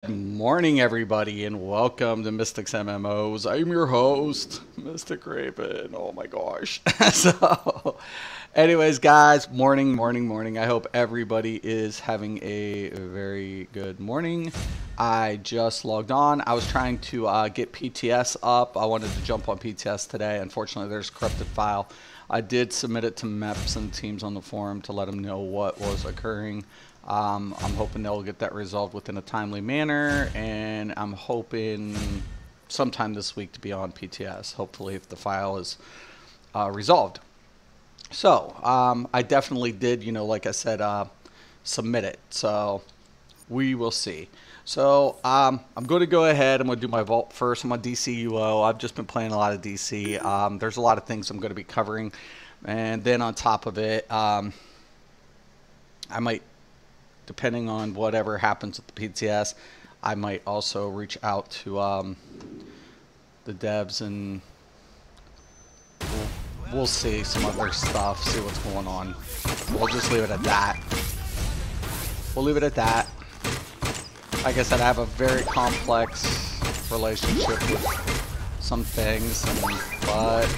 Good morning, everybody, and welcome to Mystics MMOs. I'm your host, Mystic Raven. Oh my gosh. Anyways, guys, morning. I hope everybody is having a very good morning. I just logged on. I was trying to get PTS up. I wanted to jump on PTS today. Unfortunately, there's a corrupted file. I did submit it to MEPS and teams on the forum to let them know what was occurring. I'm hoping they'll get that resolved within a timely manner, and I'm hoping sometime this week to be on PTS, hopefully if the file is resolved. So, I definitely did, like I said, submit it. So, we will see. So, I'm going to go ahead. I'm going to do my vault first. I'm on DCUO. I've just been playing a lot of DC. There's a lot of things I'm going to be covering. And then on top of it, I might, depending on whatever happens with the PTS, I might also reach out to the devs and we'll see some other stuff, see what's going on. We'll just leave it at that. We'll leave it at that. Like I said, I have a very complex relationship with some things, but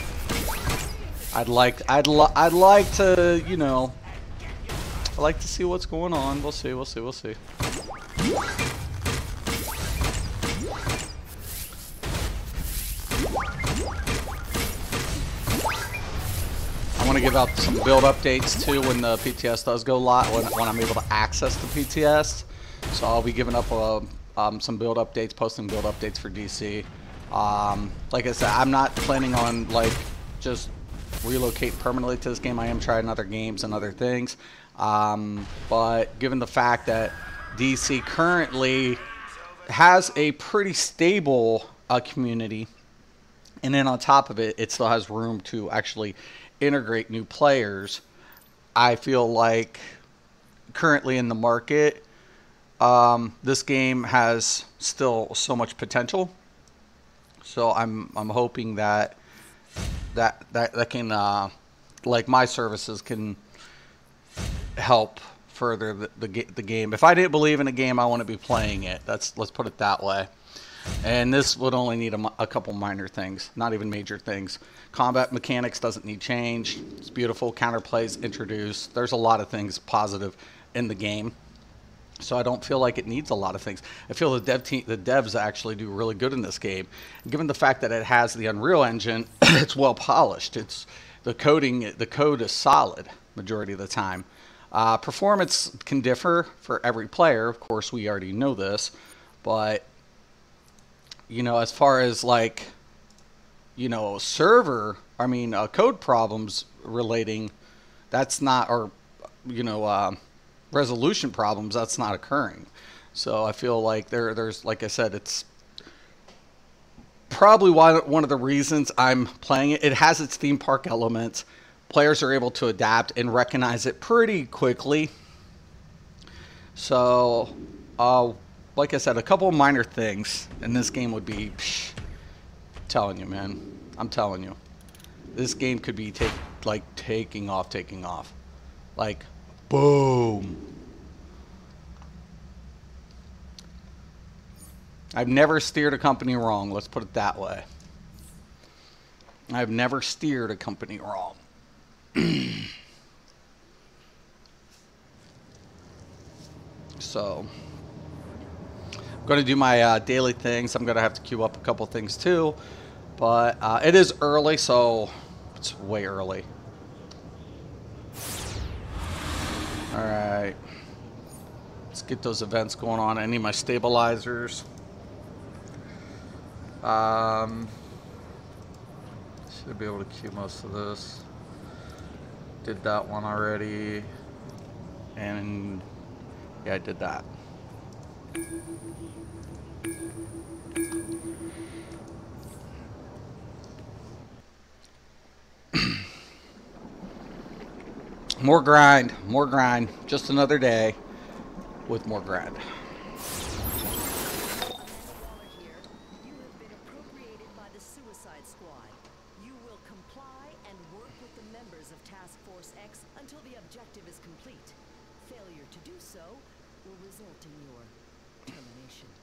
I'd like to, I like to see what's going on. We'll see. I want to give out some build updates too when the PTS does go live, when I'm able to access the PTS. So I'll be giving up some build updates, posting build updates for DC. Like I said, I'm not planning on just relocate permanently to this game. I am trying other games and other things. But given the fact that DC currently has a pretty stable community, and then on top of it, it still has room to actually integrate new players, I feel like currently in the market, this game has still so much potential. So I'm hoping that can like my services can help further the game. If I didn't believe in a game, I wouldn't be playing it. Let's put it that way. And this would only need a couple minor things, not even major things. Combat mechanics doesn't need change. It's beautiful. Counterplays introduced. There's a lot of things positive in the game. So I don't feel like it needs a lot of things. I feel the devs actually do really good in this game. Given the fact that it has the Unreal Engine, it's well polished. The code is solid majority of the time. Performance can differ for every player. Of course, we already know this, but as far as code problems relating, that's not, or resolution problems, that's not occurring. So I feel like there's, like I said, it's probably one of the reasons I'm playing it. It has its theme park elements. Players are able to adapt and recognize it pretty quickly. So, like I said, a couple of minor things, and this game would be, telling you, man. I'm telling you. This game could be taking off. Like, boom. I've never steered a company wrong, let's put it that way. I've never steered a company wrong. So, I'm going to do my daily things. I'm going to have to queue up a couple things too. But it is early, so it's way early. Alright. Let's get those events going on. I need my stabilizers. Should be able to queue most of this. Did that one already. And yeah, I did that. More grind. Just another day with more grind.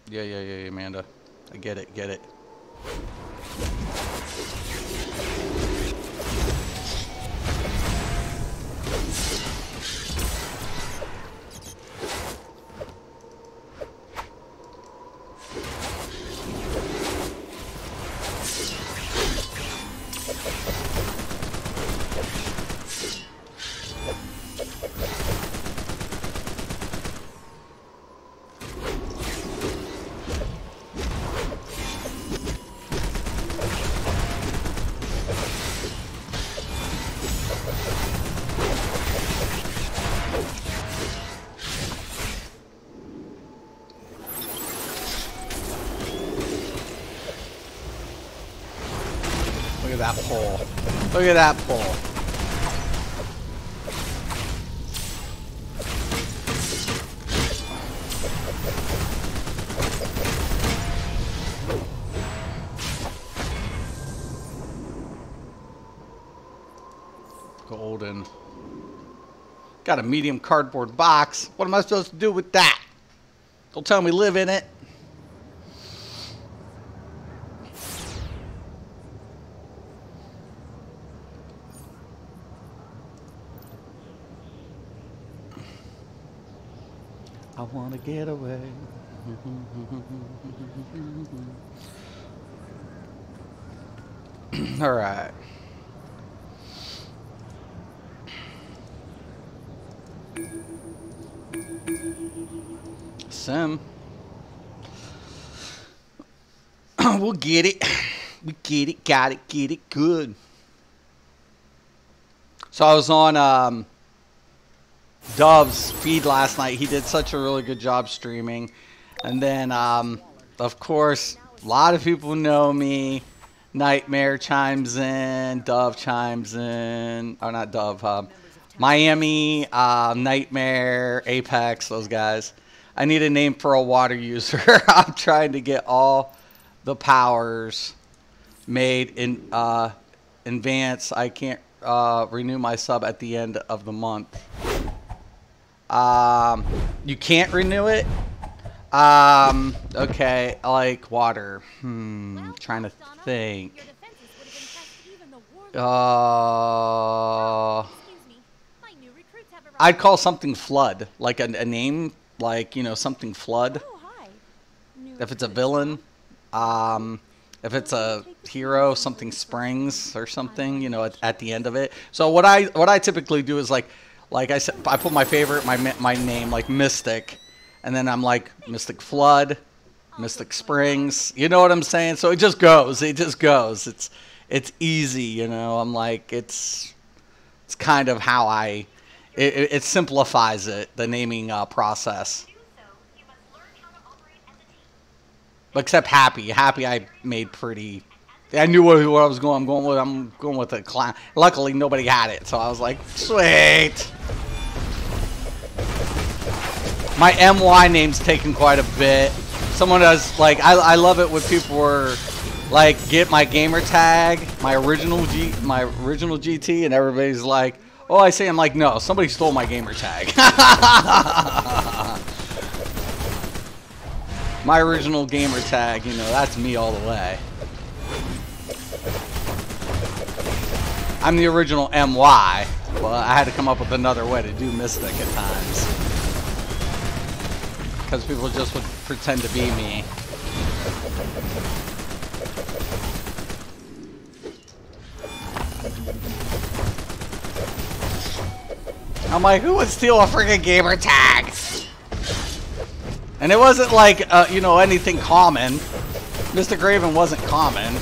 Yeah, Amanda. I get it, get it. Look at that pole. Look at that pole. Golden. Got a medium cardboard box. What am I supposed to do with that? Don't tell me live in it. I want to get away. All right. Sim. We'll get it. We get it. Got it. Get it. Good. So I was on Dove's feed last night. He did such a really good job streaming. And then, of course, a lot of people know me. Nightmare chimes in. Dove chimes in. Oh, not Dove. Miami, Nightmare, Apex, those guys. I need a name for a water user. I'm trying to get all the powers made in advance. I can't renew my sub at the end of the month. You can't renew it? Okay, like water. Trying to think. I'd call something Flood, like a name, like, you know, something Flood. If it's a villain, if it's a hero, something Springs or something, you know, at the end of it. So what I typically do is like I said, I put my favorite, my name, like Mystic, and then I'm like Mystic Flood, Mystic Springs. You know what I'm saying? So it just goes. It just goes. It's easy, you know. I'm like, it's kind of how it simplifies it, the naming process. Except Happy I made pretty. I knew what I was going. I'm going with a clown. Luckily, nobody had it, so I was like, sweet. My MY name's taken quite a bit. Someone does, like, I love it when people were like, get my gamer tag, my original GT, and everybody's like, oh, I say, I'm like, no, somebody stole my gamer tag. My original gamer tag, you know, that's me all the way. I'm the original MY. Well, I had to come up with another way to do Mystic at times. Because people just would pretend to be me. I'm like, who would steal a freaking gamer tag? And it wasn't like, you know, anything common. Mr. Graven wasn't common.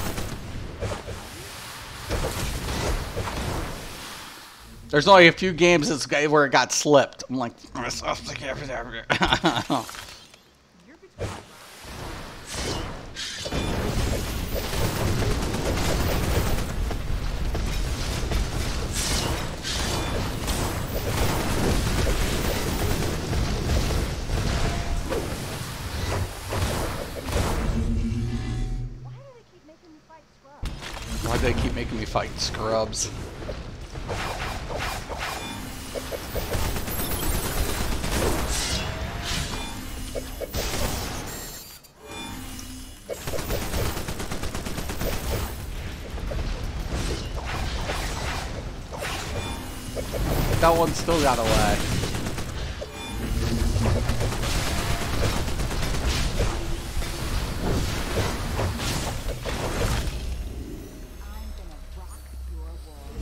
There's only a few games where it got slipped. I'm like, why do they keep making me fight scrubs? that one still got away.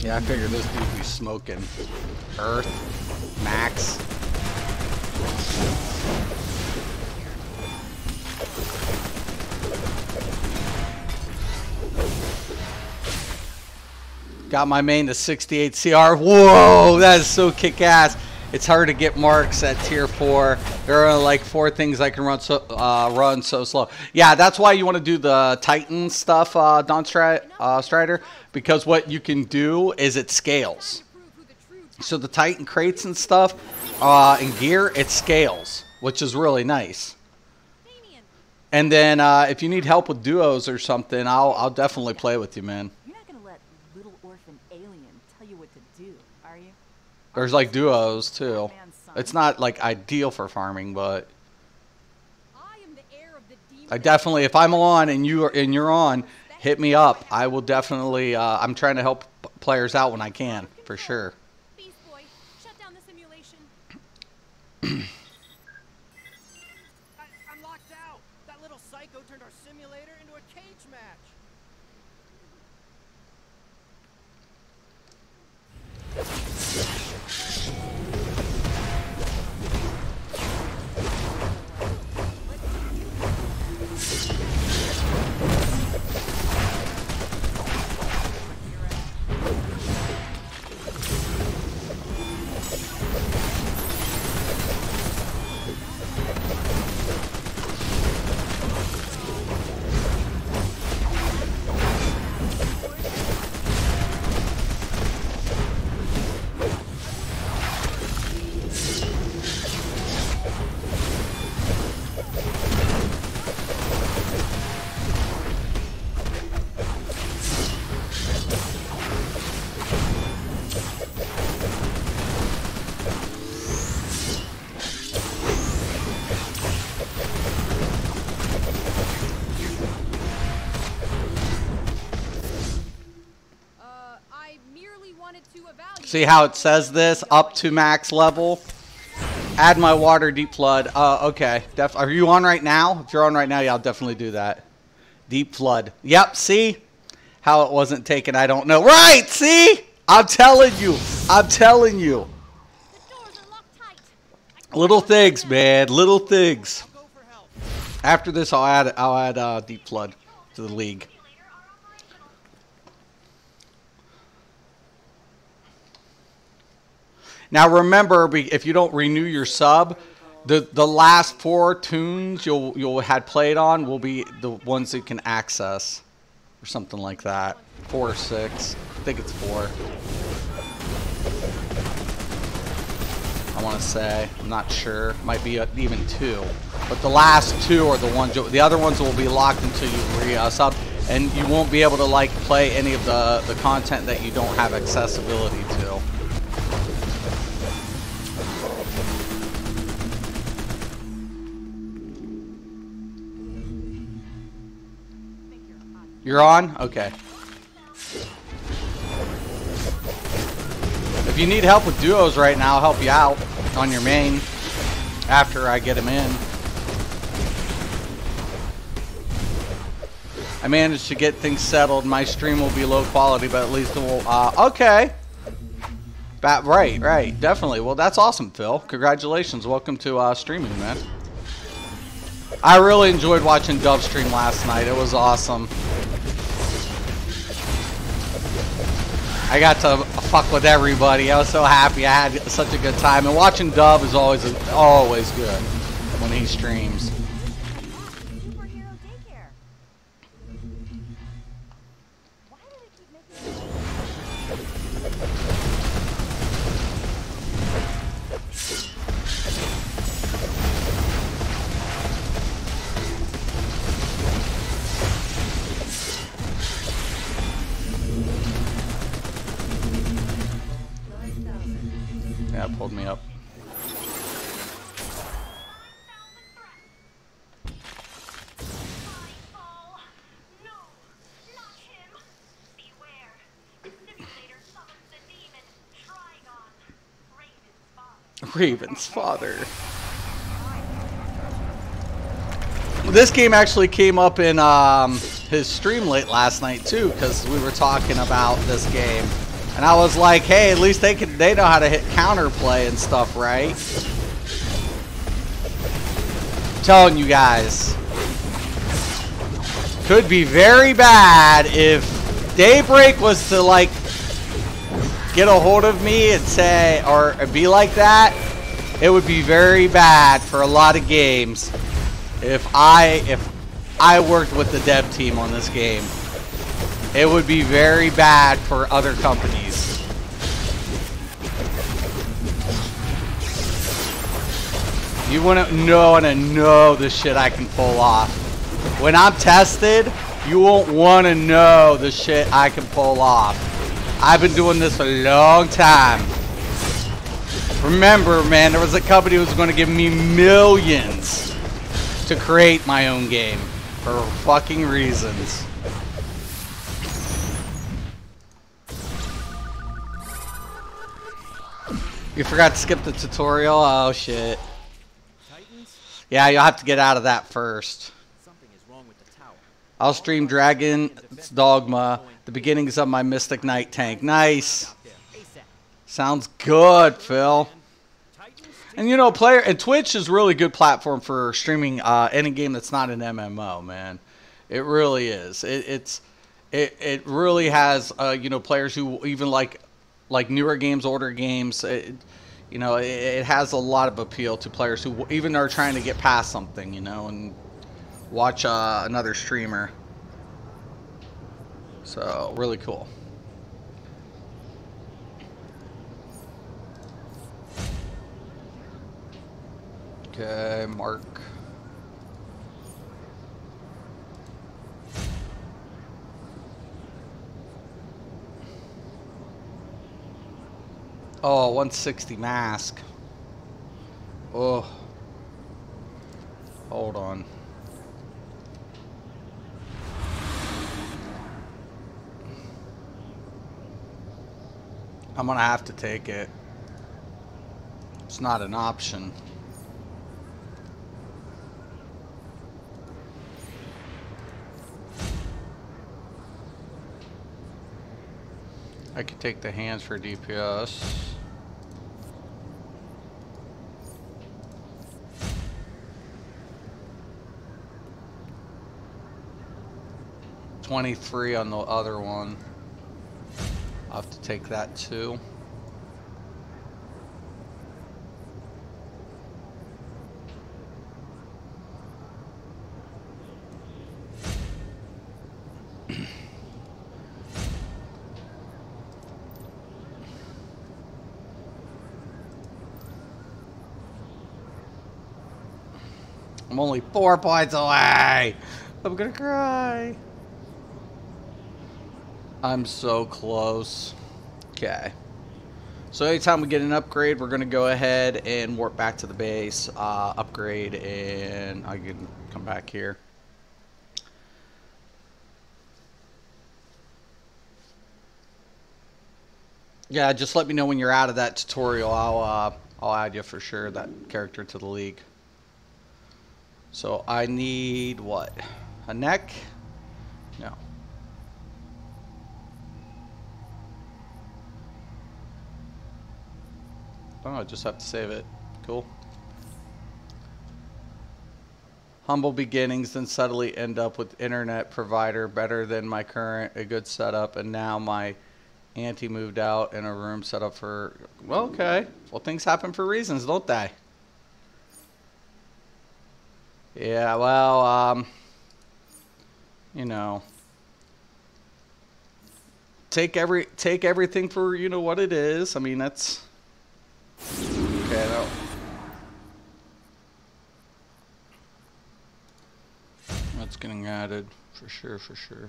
Yeah, I figured this dude be smoking. Earth, Max. Got my main to 68 CR. Whoa, that is so kick-ass. It's hard to get marks at tier 4. There are like 4 things I can run so slow. Yeah, that's why you want to do the Titan stuff, Don Strider, because what you can do is it scales. So the Titan crates and stuff and gear, it scales, which is really nice. And then if you need help with duos or something, I'll definitely play with you, man. There's like duos too. It's not like ideal for farming, but I definitely, if I'm on and you're on, hit me up. I will definitely. I'm trying to help players out when I can, for sure. Beast Boy, shut down the simulation. I'm locked out. That little psycho turned our simulator into a cage match. See how it says this? Up to max level. Add my water, deep flood. Okay. Are you on right now? If you're on right now, yeah, I'll definitely do that. Deep flood. Yep, see? How it wasn't taken, I don't know. Right, see? I'm telling you. I'm telling you. Little things, man. Little things. After this, I'll add deep flood to the league. Now remember, if you don't renew your sub, the last 4 tunes you'll had played on will be the ones that you can access, or something like that. 4 or 6, I think it's 4. I want to say, I'm not sure. Might be even 2, but the last 2 are the ones. The other ones will be locked until you sub, and you won't be able to like play any of the content that you don't have accessibility to. You're on? Okay. If you need help with duos right now, I'll help you out on your main after I get him in. I managed to get things settled. My stream will be low quality, but at least it will... okay. Right. Definitely. Well, that's awesome, Phil. Congratulations. Welcome to streaming, man. I really enjoyed watching Dove stream last night. It was awesome. I got to fuck with everybody. I was so happy. I had such a good time. And watching Dove is always good when he streams. Yeah, it pulled me up. Raven's father. This game actually came up in his stream late last night too, because we were talking about this game, and I was like, "Hey, at least they know how to hit counterplay and stuff, right?" I'm telling you guys, could be very bad if Daybreak was to like get a hold of me and say, or be like that. It would be very bad for a lot of games if I worked with the dev team on this game. It would be very bad for other companies. You wouldn't know the shit I can pull off. When I'm tested, you won't want to know the shit I can pull off. I've been doing this a long time. Remember, man, there was a company who was going to give me millions to create my own game for fucking reasons. You forgot to skip the tutorial? Oh shit. Titans? Yeah, you'll have to get out of that first. Something is wrong with the tower. I'll stream Dragon's Dogma, the beginnings of my Mystic Knight tank. Nice. ASAP. Sounds good, Phil. Titans? And you know, Twitch is a really good platform for streaming any game that's not an MMO, man. It really is. It really has you know, players who even like newer games, older games. You know, it has a lot of appeal to players who even are trying to get past something, you know, and watch another streamer. So really cool. Okay, Mark. Oh, 160 mask. Oh. Hold on. I'm gonna have to take it. It's not an option. I could take the hands for DPS. $23 on the other one. I'll have to take that too. I'm only 4 points away. I'm gonna cry. I'm so close. Okay. So anytime we get an upgrade, we're gonna go ahead and warp back to the base, upgrade, and I can come back here. Yeah, just let me know when you're out of that tutorial. I'll add you for sure, that character, to the league. So I need what? A neck? No. Oh, I just have to save it. Cool. Humble beginnings, then suddenly end up with internet provider better than my current, a good setup, and now my auntie moved out in a room set up for. Well, okay. Well, things happen for reasons, don't they? Yeah, well, you know, take everything for, you know, what it is. I mean, that's okay. No. That's getting added for sure, for sure.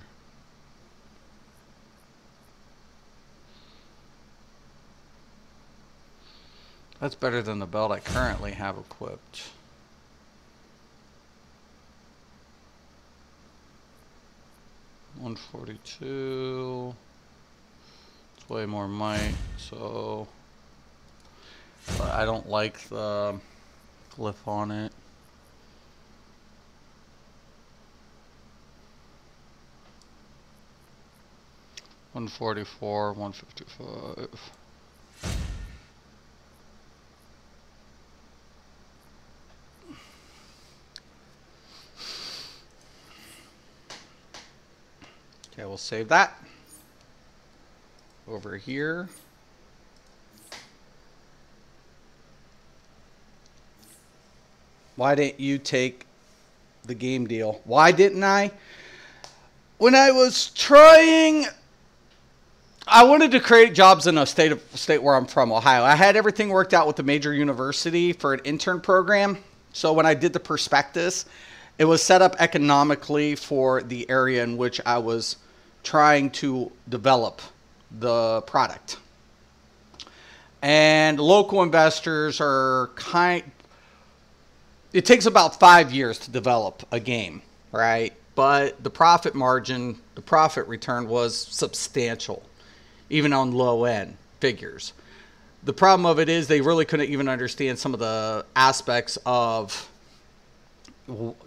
That's better than the belt I currently have equipped. $142. It's way more might, so But I don't like the glyph on it. $144, $155. Okay, we'll save that. Over here. Why didn't you take the game deal? Why didn't I? When I was trying, I wanted to create jobs in a state where I'm from, Ohio. I had everything worked out with a major university for an intern program. So when I did the prospectus, it was set up economically for the area in which I was trying to develop the product. And local investors are it takes about 5 years to develop a game, right? But the profit margin, the profit return was substantial, even on low end figures. The problem of it is they really couldn't even understand some of the aspects of,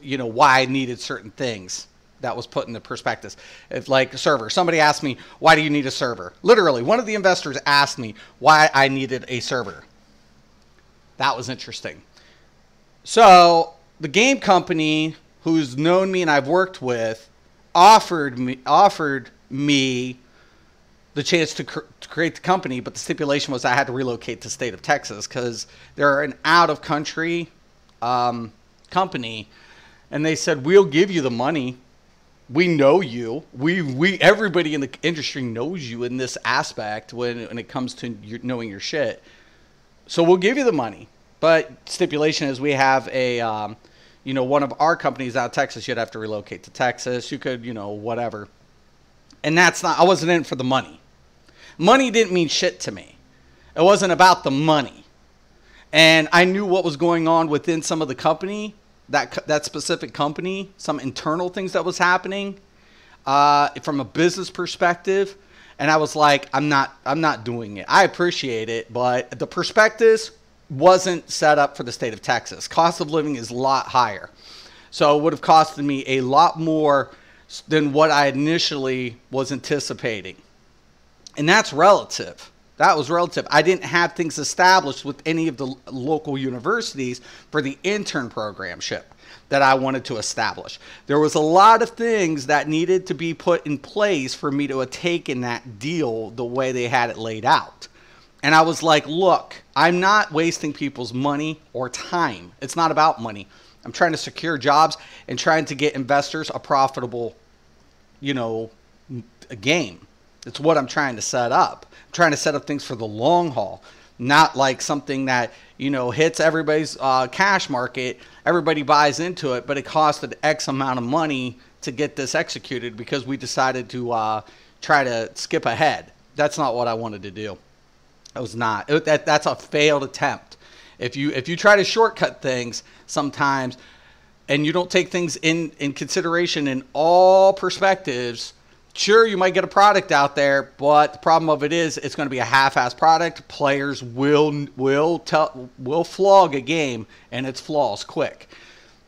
you know, why I needed certain things that was put in the prospectus. It's like a server. Somebody asked me, why do you need a server? Literally, one of the investors asked me why I needed a server. That was interesting. So the game company who's known me and I've worked with offered me the chance to create the company, but the stipulation was I had to relocate to the state of Texas because they're an out-of-country company, and they said, we'll give you the money. We know you. Everybody in the industry knows you in this aspect when it comes to knowing your shit. So we'll give you the money. But stipulation is we have a, you know, one of our companies out of Texas, you'd have to relocate to Texas. You could, you know, whatever. And that's not, I wasn't in it for the money. Money didn't mean shit to me. It wasn't about the money. And I knew what was going on within some of the company, that specific company, some internal things that was happening from a business perspective. And I was like, I'm not doing it. I appreciate it, but the prospectus wasn't set up for the state of Texas. Cost of living is a lot higher. So it would have costed me a lot more than what I initially was anticipating. And that's relative. That was relative. I didn't have things established with any of the local universities for the intern programship that I wanted to establish. There was a lot of things that needed to be put in place for me to have taken that deal the way they had it laid out. And I was like, look, I'm not wasting people's money or time. It's not about money. I'm trying to secure jobs and trying to get investors a profitable, you know, a game. It's what I'm trying to set up. I'm trying to set up things for the long haul, not like something that, you know, hits everybody's cash market. Everybody buys into it, but it costed X amount of money to get this executed because we decided to try to skip ahead. That's not what I wanted to do. It was not. That's a failed attempt. If you try to shortcut things sometimes and you don't take things in consideration in all perspectives, sure, you might get a product out there, but the problem of it is it's going to be a half-ass product. Players will flog a game and its flaws quick.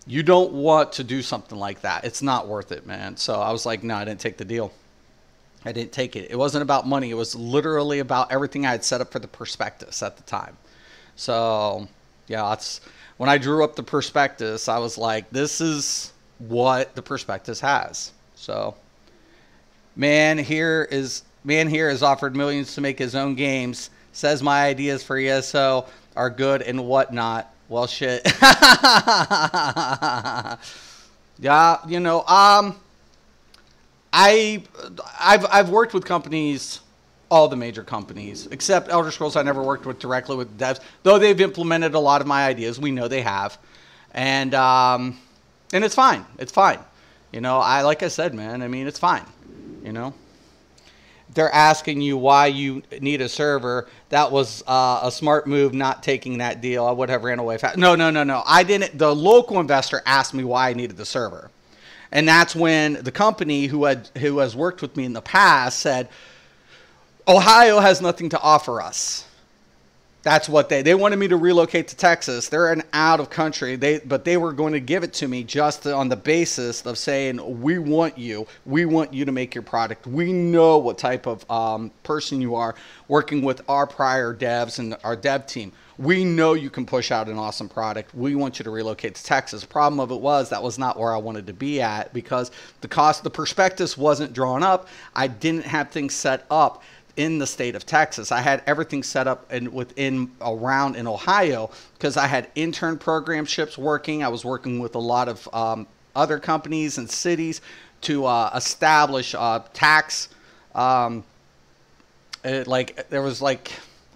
You don't want to do something like that. It's not worth it, man. So I was like, no, I didn't take the deal. I didn't take it. It wasn't about money. It was literally about everything I had set up for the prospectus at the time. So, yeah, that's when I drew up the prospectus, I was like, this is what the prospectus has. So, man here is offered millions to make his own games. Says my ideas for ESO are good and whatnot. Well, shit. Yeah, you know, I've worked with companies, all the major companies, except Elder Scrolls. I never worked with directly with devs, though they've implemented a lot of my ideas. We know they have, and it's fine. It's fine. You know, like I said, man. I mean, it's fine. You know, they're asking you why you need a server. That was a smart move, not taking that deal. I would have ran away fast. No. I didn't. The local investor asked me why I needed the server. And that's when the company who has worked with me in the past said, Ohio has nothing to offer us. That's what they wanted me to relocate to Texas. They're an out of country. But they were going to give it to me just on the basis of saying, we want you to make your product. We know what type of person you are working with our prior devs and our dev team. We know you can push out an awesome product. We want you to relocate to Texas. Problem of it was that was not where I wanted to be at, because the prospectus wasn't drawn up. I didn't have things set up in the state of Texas. I had everything set up around in Ohio, because I had intern programships working. I was working with a lot of other companies and cities to establish tax. There was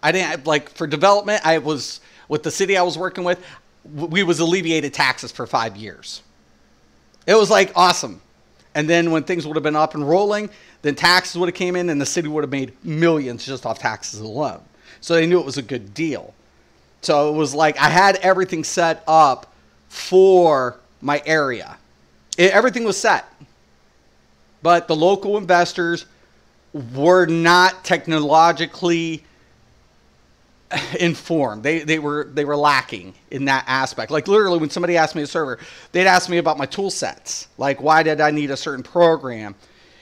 I didn't for development. I was with the city I was working with. We was alleviated taxes for 5 years. It was awesome. And then when things would have been up and rolling, then taxes would have came in and the city would have made millions just off taxes alone. So they knew it was a good deal. So it was I had everything set up for my area. Everything was set. But the local investors were not technologically informed. They were lacking in that aspect. Literally, when somebody asked me a server, they'd ask me about my tool sets. Why did I need a certain program?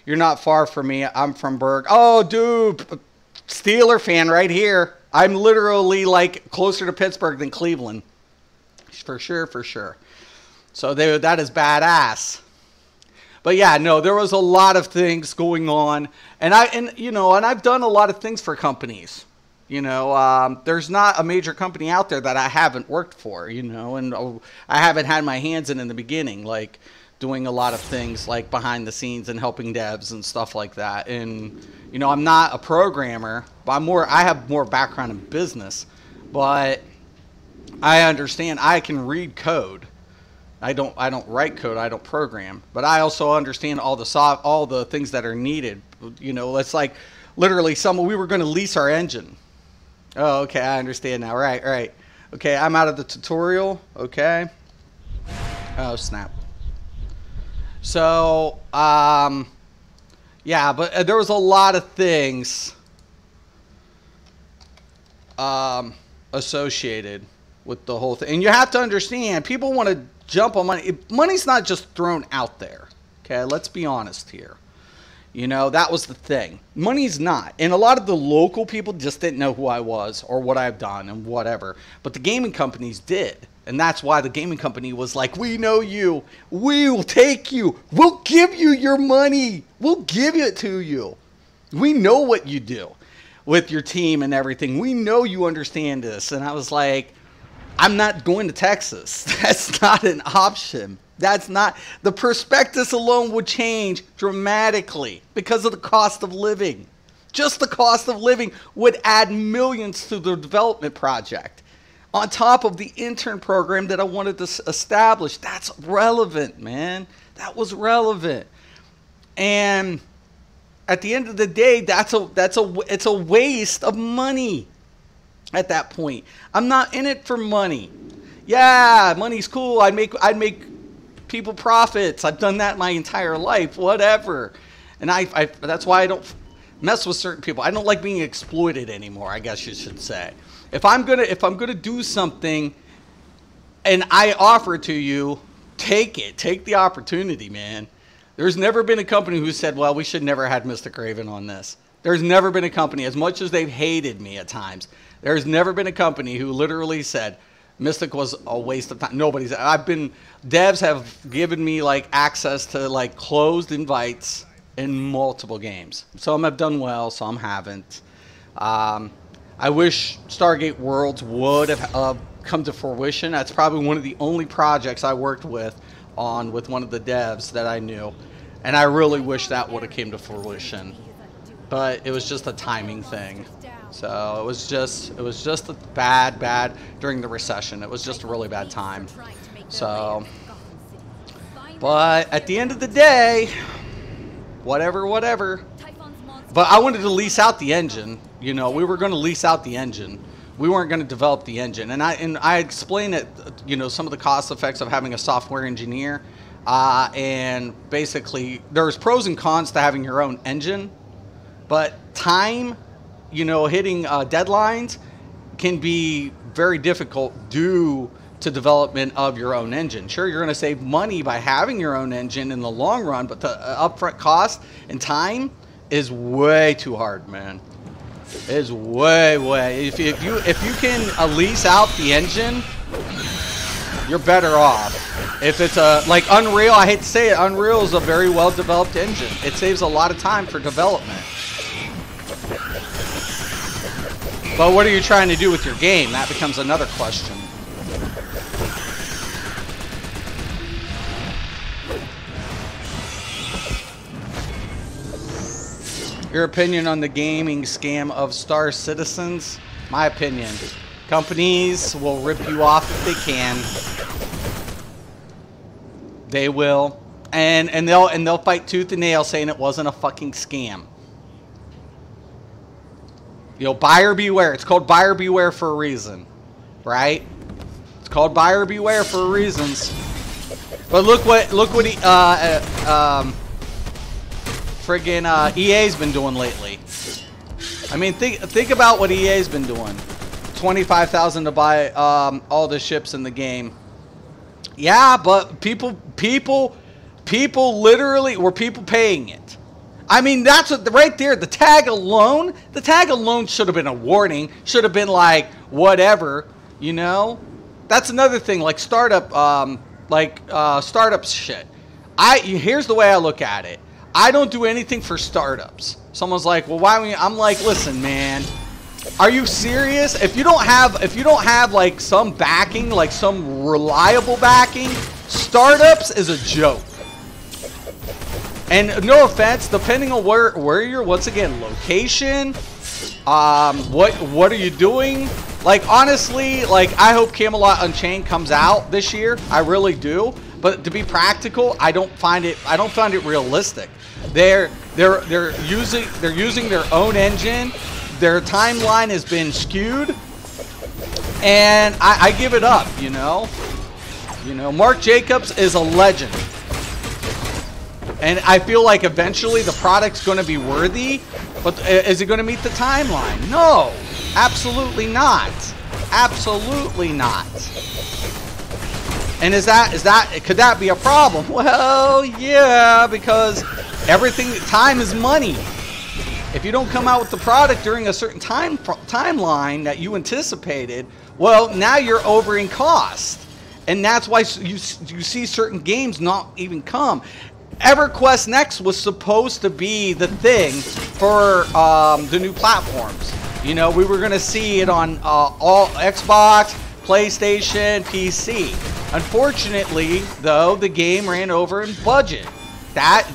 You're not far from me. I'm from Berg. Oh, dude, Steeler fan right here. I'm literally closer to Pittsburgh than Cleveland. For sure. So that is badass. But yeah, no, there was a lot of things going on, and I've done a lot of things for companies. There's not a major company out there that I haven't worked for, and I haven't had my hands in the beginning, doing a lot of things behind the scenes and helping devs and stuff like that. And, I'm not a programmer, but I have more background in business, but I understand I can read code. I don't write code. I don't program, but I also understand all the things that are needed. It's literally we were going to lease our engine. Oh, okay, I understand now. Right. Okay, I'm out of the tutorial. Okay. Oh, snap. So, yeah, but there was a lot of things associated with the whole thing. And you have to understand, people want to jump on money. Money's not just thrown out there. Okay, let's be honest here. That was the thing. Money's not. And a lot of the local people just didn't know who I was or what I've done and whatever. But the gaming companies did. And that's why the gaming company was we know you. We will take you. We'll give you your money. We'll give it to you. We know what you do with your team and everything. We know you understand this. And I was I'm not going to Texas. That's not an option. That's not, the prospectus alone would change dramatically because of the cost of living. Just the cost of living would add millions to the development project. On top of the intern program that I wanted to establish. That's relevant, man. That was relevant. And at the end of the day, it's a waste of money at that point. I'm not in it for money. Yeah, money's cool. I'd make people profits. I've done that my entire life, whatever. And that's why I don't mess with certain people. I don't like being exploited anymore, I guess you should say. If I'm gonna do something and I offer it to you, take it. Take the opportunity, man. There's never been a company who said, well, we should never have Mystic Raven on this. There's never been a company, as much as they've hated me at times, there's never been a company who literally said Mystic was a waste of time. Devs have given me access to closed invites in multiple games. Some have done well, some haven't. I wish Stargate Worlds would have come to fruition. That's probably one of the only projects I worked with one of the devs that I knew, and I really wish that would have came to fruition. But it was just a timing thing. So it was just a bad during the recession. It was just a really bad time. So, but at the end of the day, whatever. But I wanted to lease out the engine. We were going to lease out the engine. We weren't going to develop the engine. And I explained it, some of the cost effects of having a software engineer. And basically, there's pros and cons to having your own engine. But time, hitting deadlines can be very difficult due to development of your own engine. Sure, you're going to save money by having your own engine in the long run, but the upfront cost and time is way too hard, man. It is way. If you can lease out the engine, you're better off. If it's like Unreal, I hate to say it, Unreal is a very well developed engine. It saves a lot of time for development. But what are you trying to do with your game? That becomes another question. Your opinion on the gaming scam of Star Citizens? My opinion. Companies will rip you off if they can. They will. And they'll fight tooth and nail saying it wasn't a fucking scam. You know, buyer beware. It's called buyer beware for a reason, right? It's called buyer beware for reasons. But look what friggin' EA's been doing lately. I mean, think about what EA's been doing. $25,000 to buy all the ships in the game. Yeah, but people literally were people paying it. I mean, that's what right there. The tag alone should have been a warning. Should have been like whatever, you know. That's another thing, like startup, startup shit. Here's the way I look at it. I don't do anything for startups. Someone's like, well, why? I'm like, listen, man. Are you serious? If you don't have like some backing, like some reliable backing, startups is a joke. And no offense, depending on where you're, once again, location, what are you doing? Like honestly, like I hope Camelot Unchained comes out this year. I really do. But to be practical, I don't find it realistic. They're using their own engine. Their timeline has been skewed, and I give it up. You know, Mark Jacobs is a legend, and I feel like eventually the product's going to be worthy. But is it going to meet the timeline? No, absolutely not. Absolutely not. And could that be a problem? Well, yeah, because time is money. If you don't come out with the product during a certain timeline that you anticipated, well, now you're over in cost. And that's why you see certain games not even come. EverQuest Next was supposed to be the thing for the new platforms. You know, we were going to see it on all Xbox, PlayStation, PC. Unfortunately, though, the game ran over in budget. That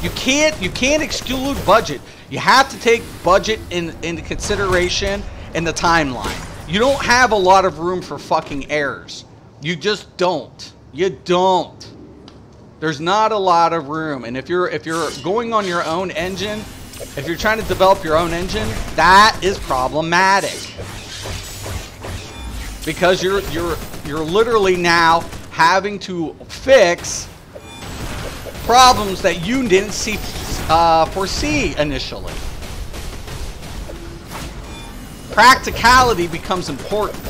you can't exclude budget. You have to take budget into consideration in the timeline. You don't have a lot of room for fucking errors. You just don't. You don't. There's not a lot of room. And if you're going on your own engine, if you're trying to develop your own engine, that is problematic. Because you're literally now having to fix problems that you didn't foresee initially. Practicality becomes important.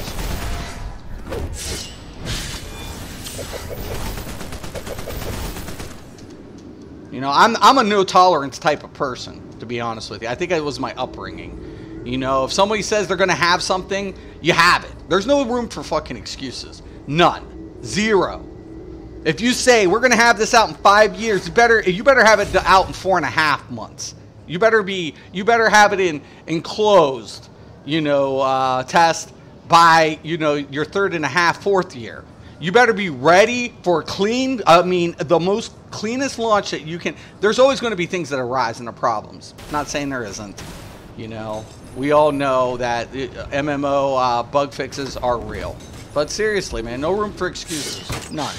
You know, I'm a no tolerance type of person, to be honest with you. I think it was my upbringing. You know, if somebody says they're going to have something, you have it. There's no room for fucking excuses. None. Zero. If you say we're going to have this out in 5 years, you better have it out in 4.5 months. You better have it enclosed, you know, test by, you know, your 3rd and a half, 4th year. You better be ready for the most cleanest launch that you can. There's always going to be things that arise and the problems. Not saying there isn't. You know, we all know that MMO bug fixes are real. But seriously, man, no room for excuses. None.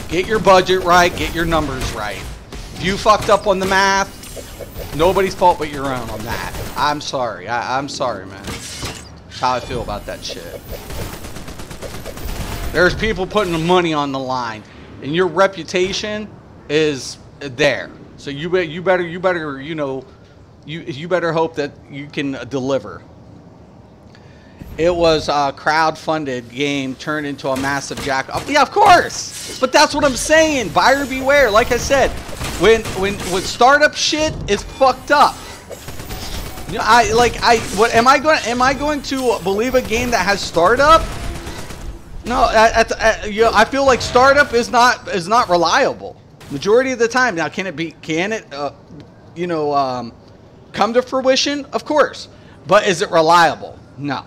Get your budget right. Get your numbers right. If you fucked up on the math, nobody's fault but your own on that. I'm sorry. I'm sorry, man. That's how I feel about that shit. There's people putting money on the line, and your reputation is there. So you better you know, you better hope that you can deliver. it was a crowd-funded game turned into a massive jack. Yeah, of course. But that's what I'm saying. Buyer beware. Like I said, when startup shit is fucked up. You know, am I going to believe a game that has startup? No, you know, I feel like startup is not reliable majority of the time. Now, can it you know, come to fruition? Of course. But is it reliable? No.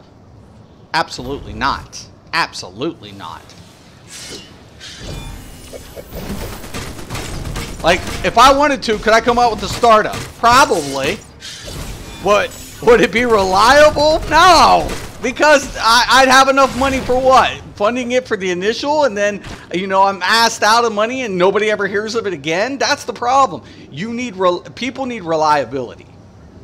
Absolutely not. Absolutely not. Like, if I wanted to, could I come out with a startup? Probably. Would it be reliable? No. Because I'd have enough money for what? Funding it for the initial, and then, you know, I'm asked out of money and nobody ever hears of it again? That's the problem. People need reliability.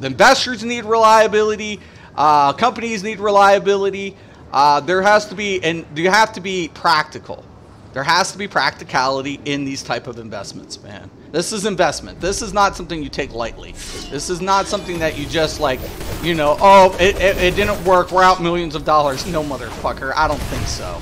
The investors need reliability. Companies need reliability. There has to be, and you have to be practical. There has to be practicality in these type of investments, man. This is investment. This is not something you take lightly. This is not something that you just like, you know, oh, it didn't work. We're out millions of dollars. No, motherfucker. I don't think so.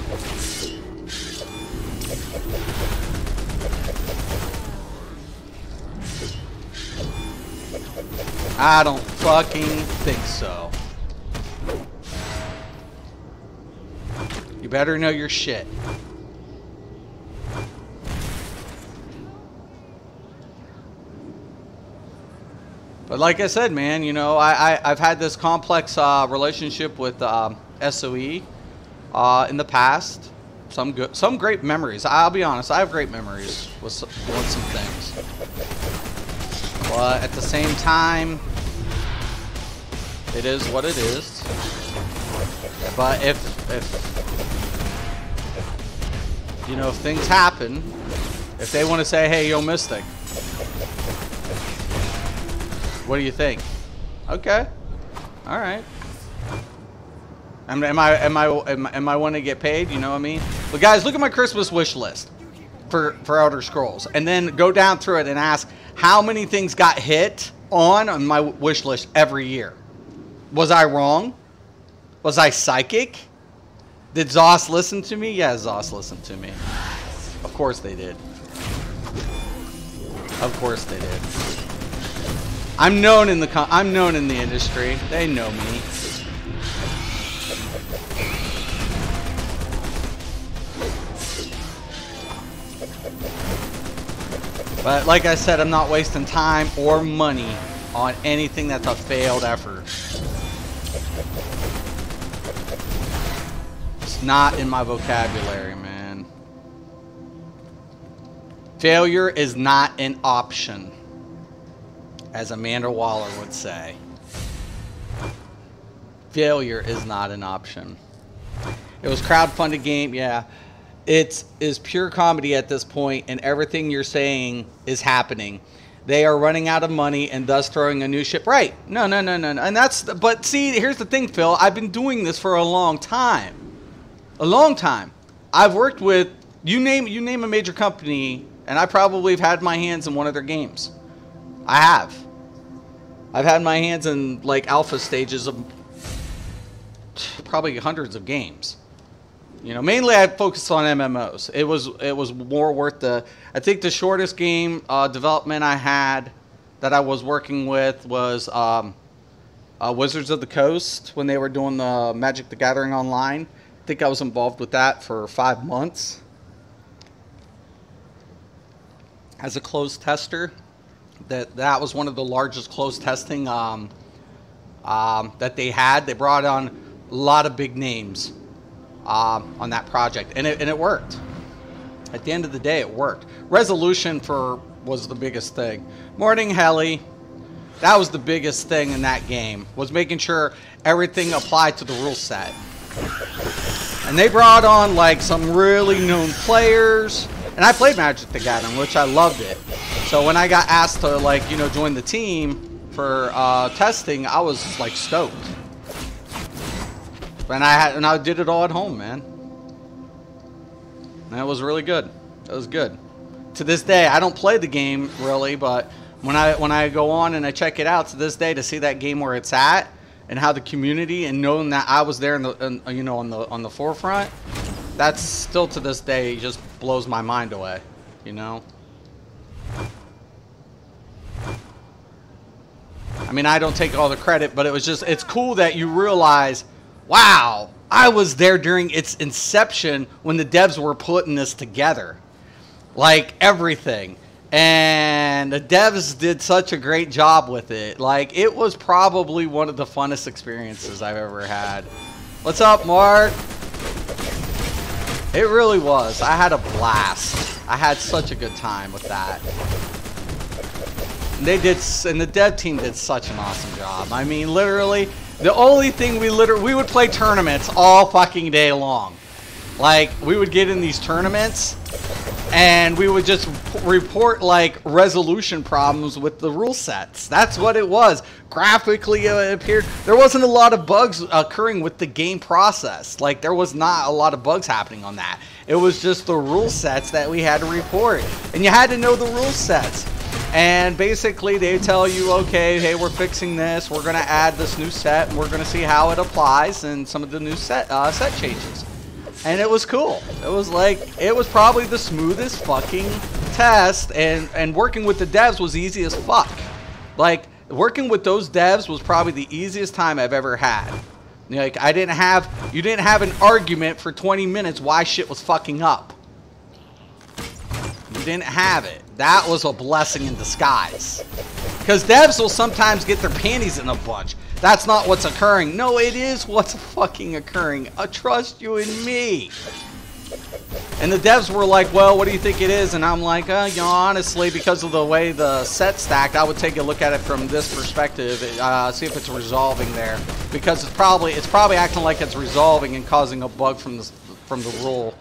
I don't fucking think so. You better know your shit. But like I said, man, you know, I've had this complex relationship with SOE in the past. Some great memories. I'll be honest, I have great memories with some things. But at the same time, it is what it is. But if you know, if things happen, if they want to say, hey, yo, Mystic, what do you think? Okay. All right. Am I want to get paid? You know what I mean? But guys, look at my Christmas wish list for Elder Scrolls, and then go down through it and ask how many things got hit on my wish list every year. Was I wrong? Was I psychic? Did Zoss listen to me? Yeah, Zoss listened to me. Of course they did. Of course they did. I'm known in the industry. They know me. But like I said, I'm not wasting time or money on anything that's a failed effort. It's not in my vocabulary, man. Failure is not an option, as Amanda Waller would say. Failure is not an option. It was crowdfunded game, yeah. It is pure comedy at this point, and everything you're saying is happening. They are running out of money and thus throwing a new ship. Right. No. And that's, but see, here's the thing, Phil. I've been doing this for a long time. A long time. I've worked with, you name a major company, and I probably have had my hands in one of their games. I have. I've had my hands in like alpha stages of probably hundreds of games. You know, mainly I focused on MMOs. It was more worth the. I think the shortest game development I had that I was working with was Wizards of the Coast when they were doing the Magic the Gathering Online. I think I was involved with that for 5 months as a closed tester. That was one of the largest closed testing that they had. They brought on a lot of big names on that project, and it worked. At the end of the day, it worked. Resolution was the biggest thing. Morning, Helly. That was the biggest thing in that game, was making sure everything applied to the rule set. And they brought on like some really known players. And I played Magic the Gathering, which I loved it. So when I got asked to, like, you know, join the team for testing, I was like stoked. And I did it all at home, man. And it was really good. It was good. To this day, I don't play the game really, but when I go on and I check it out to this day to see that game where it's at, and how the community, and knowing that I was there in the you know, on the forefront, that's still to this day just blows my mind away, you know. I mean, I don't take all the credit, but it was just, it's cool that you realize, wow, I was there during its inception when the devs were putting this together. Like, everything. And the devs did such a great job with it. Like, it was probably one of the funnest experiences I've ever had. What's up, Mark? It really was. I had a blast. I had such a good time with that. They did, and the dev team did such an awesome job. I mean, literally, the only thing we would play tournaments all fucking day long. Like, we would get in these tournaments, and we would just report, like, resolution problems with the rule sets. That's what it was. Graphically, it appeared there wasn't a lot of bugs occurring with the game process. Like, there was not a lot of bugs happening on that. It was just the rule sets that we had to report. And you had to know the rule sets. And basically, they tell you, okay, hey, we're fixing this. We're going to add this new set, and we're going to see how it applies and some of the new set changes. And it was cool. It was like, it was probably the smoothest fucking test, and working with the devs was easy as fuck. Like, working with those devs was probably the easiest time I've ever had. Like, you didn't have an argument for 20 minutes why shit was fucking up. You didn't have it. That was a blessing in disguise. Because devs will sometimes get their panties in a bunch. That's not what's occurring. No, it is what's fucking occurring. I trust you and me. And the devs were like, well, what do you think it is? And I'm like, you know, honestly, because of the way the set stacked, I would take a look at it from this perspective, see if it's resolving there. Because it's probably acting like it's resolving and causing a bug from the rule.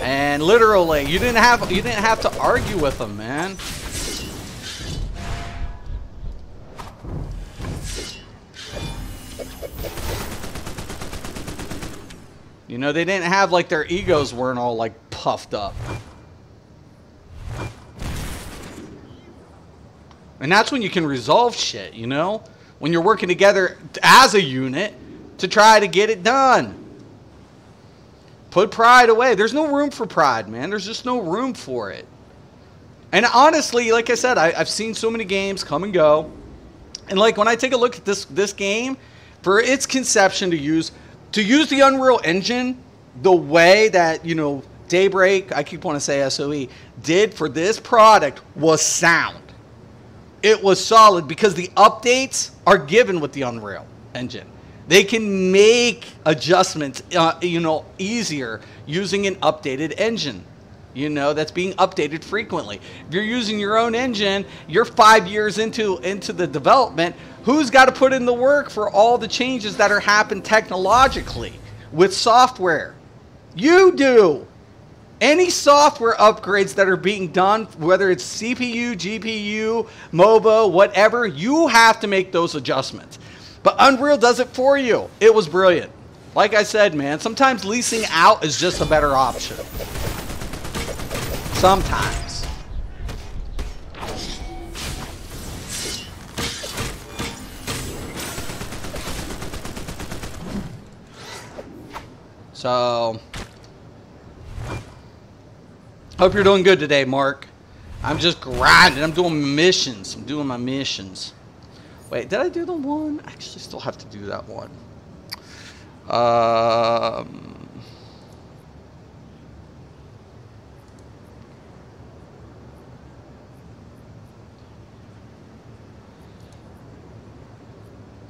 And literally, you didn't have to argue with them, man. You know, they didn't have, like, their egos weren't all, like, puffed up. And that's when you can resolve shit, you know? When you're working together as a unit to try to get it done. Put pride away. There's no room for pride, man. There's just no room for it. And honestly, like I said, I've seen so many games come and go. And, like, when I take a look at this game, for its conception to use the Unreal Engine the way that, you know, Daybreak, I keep wanting to say SOE, did for this product was sound. It was solid because the updates are given with the Unreal Engine. They can make adjustments, you know, easier using an updated engine, you know, that's being updated frequently. If you're using your own engine, you're 5 years into the development. Who's got to put in the work for all the changes that are happening technologically with software? You do. Any software upgrades that are being done, whether it's CPU, GPU, MOBA, whatever, you have to make those adjustments. But Unreal does it for you. It was brilliant. Like I said, man, sometimes leasing out is just a better option. Sometimes. So, hope you're doing good today, Mark. I'm just grinding. I'm doing missions. I'm doing my missions. Wait, did I do the one? I actually still have to do that one.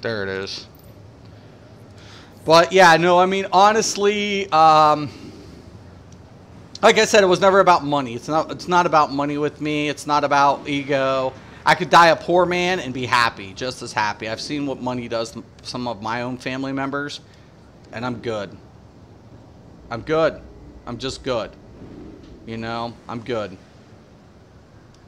There it is. But yeah, no, I mean, honestly, like I said, it was never about money. It's not about money with me. It's not about ego. I could die a poor man and be happy, just as happy. I've seen what money does to some of my own family members, and I'm good. I'm good. I'm just good. You know, I'm good.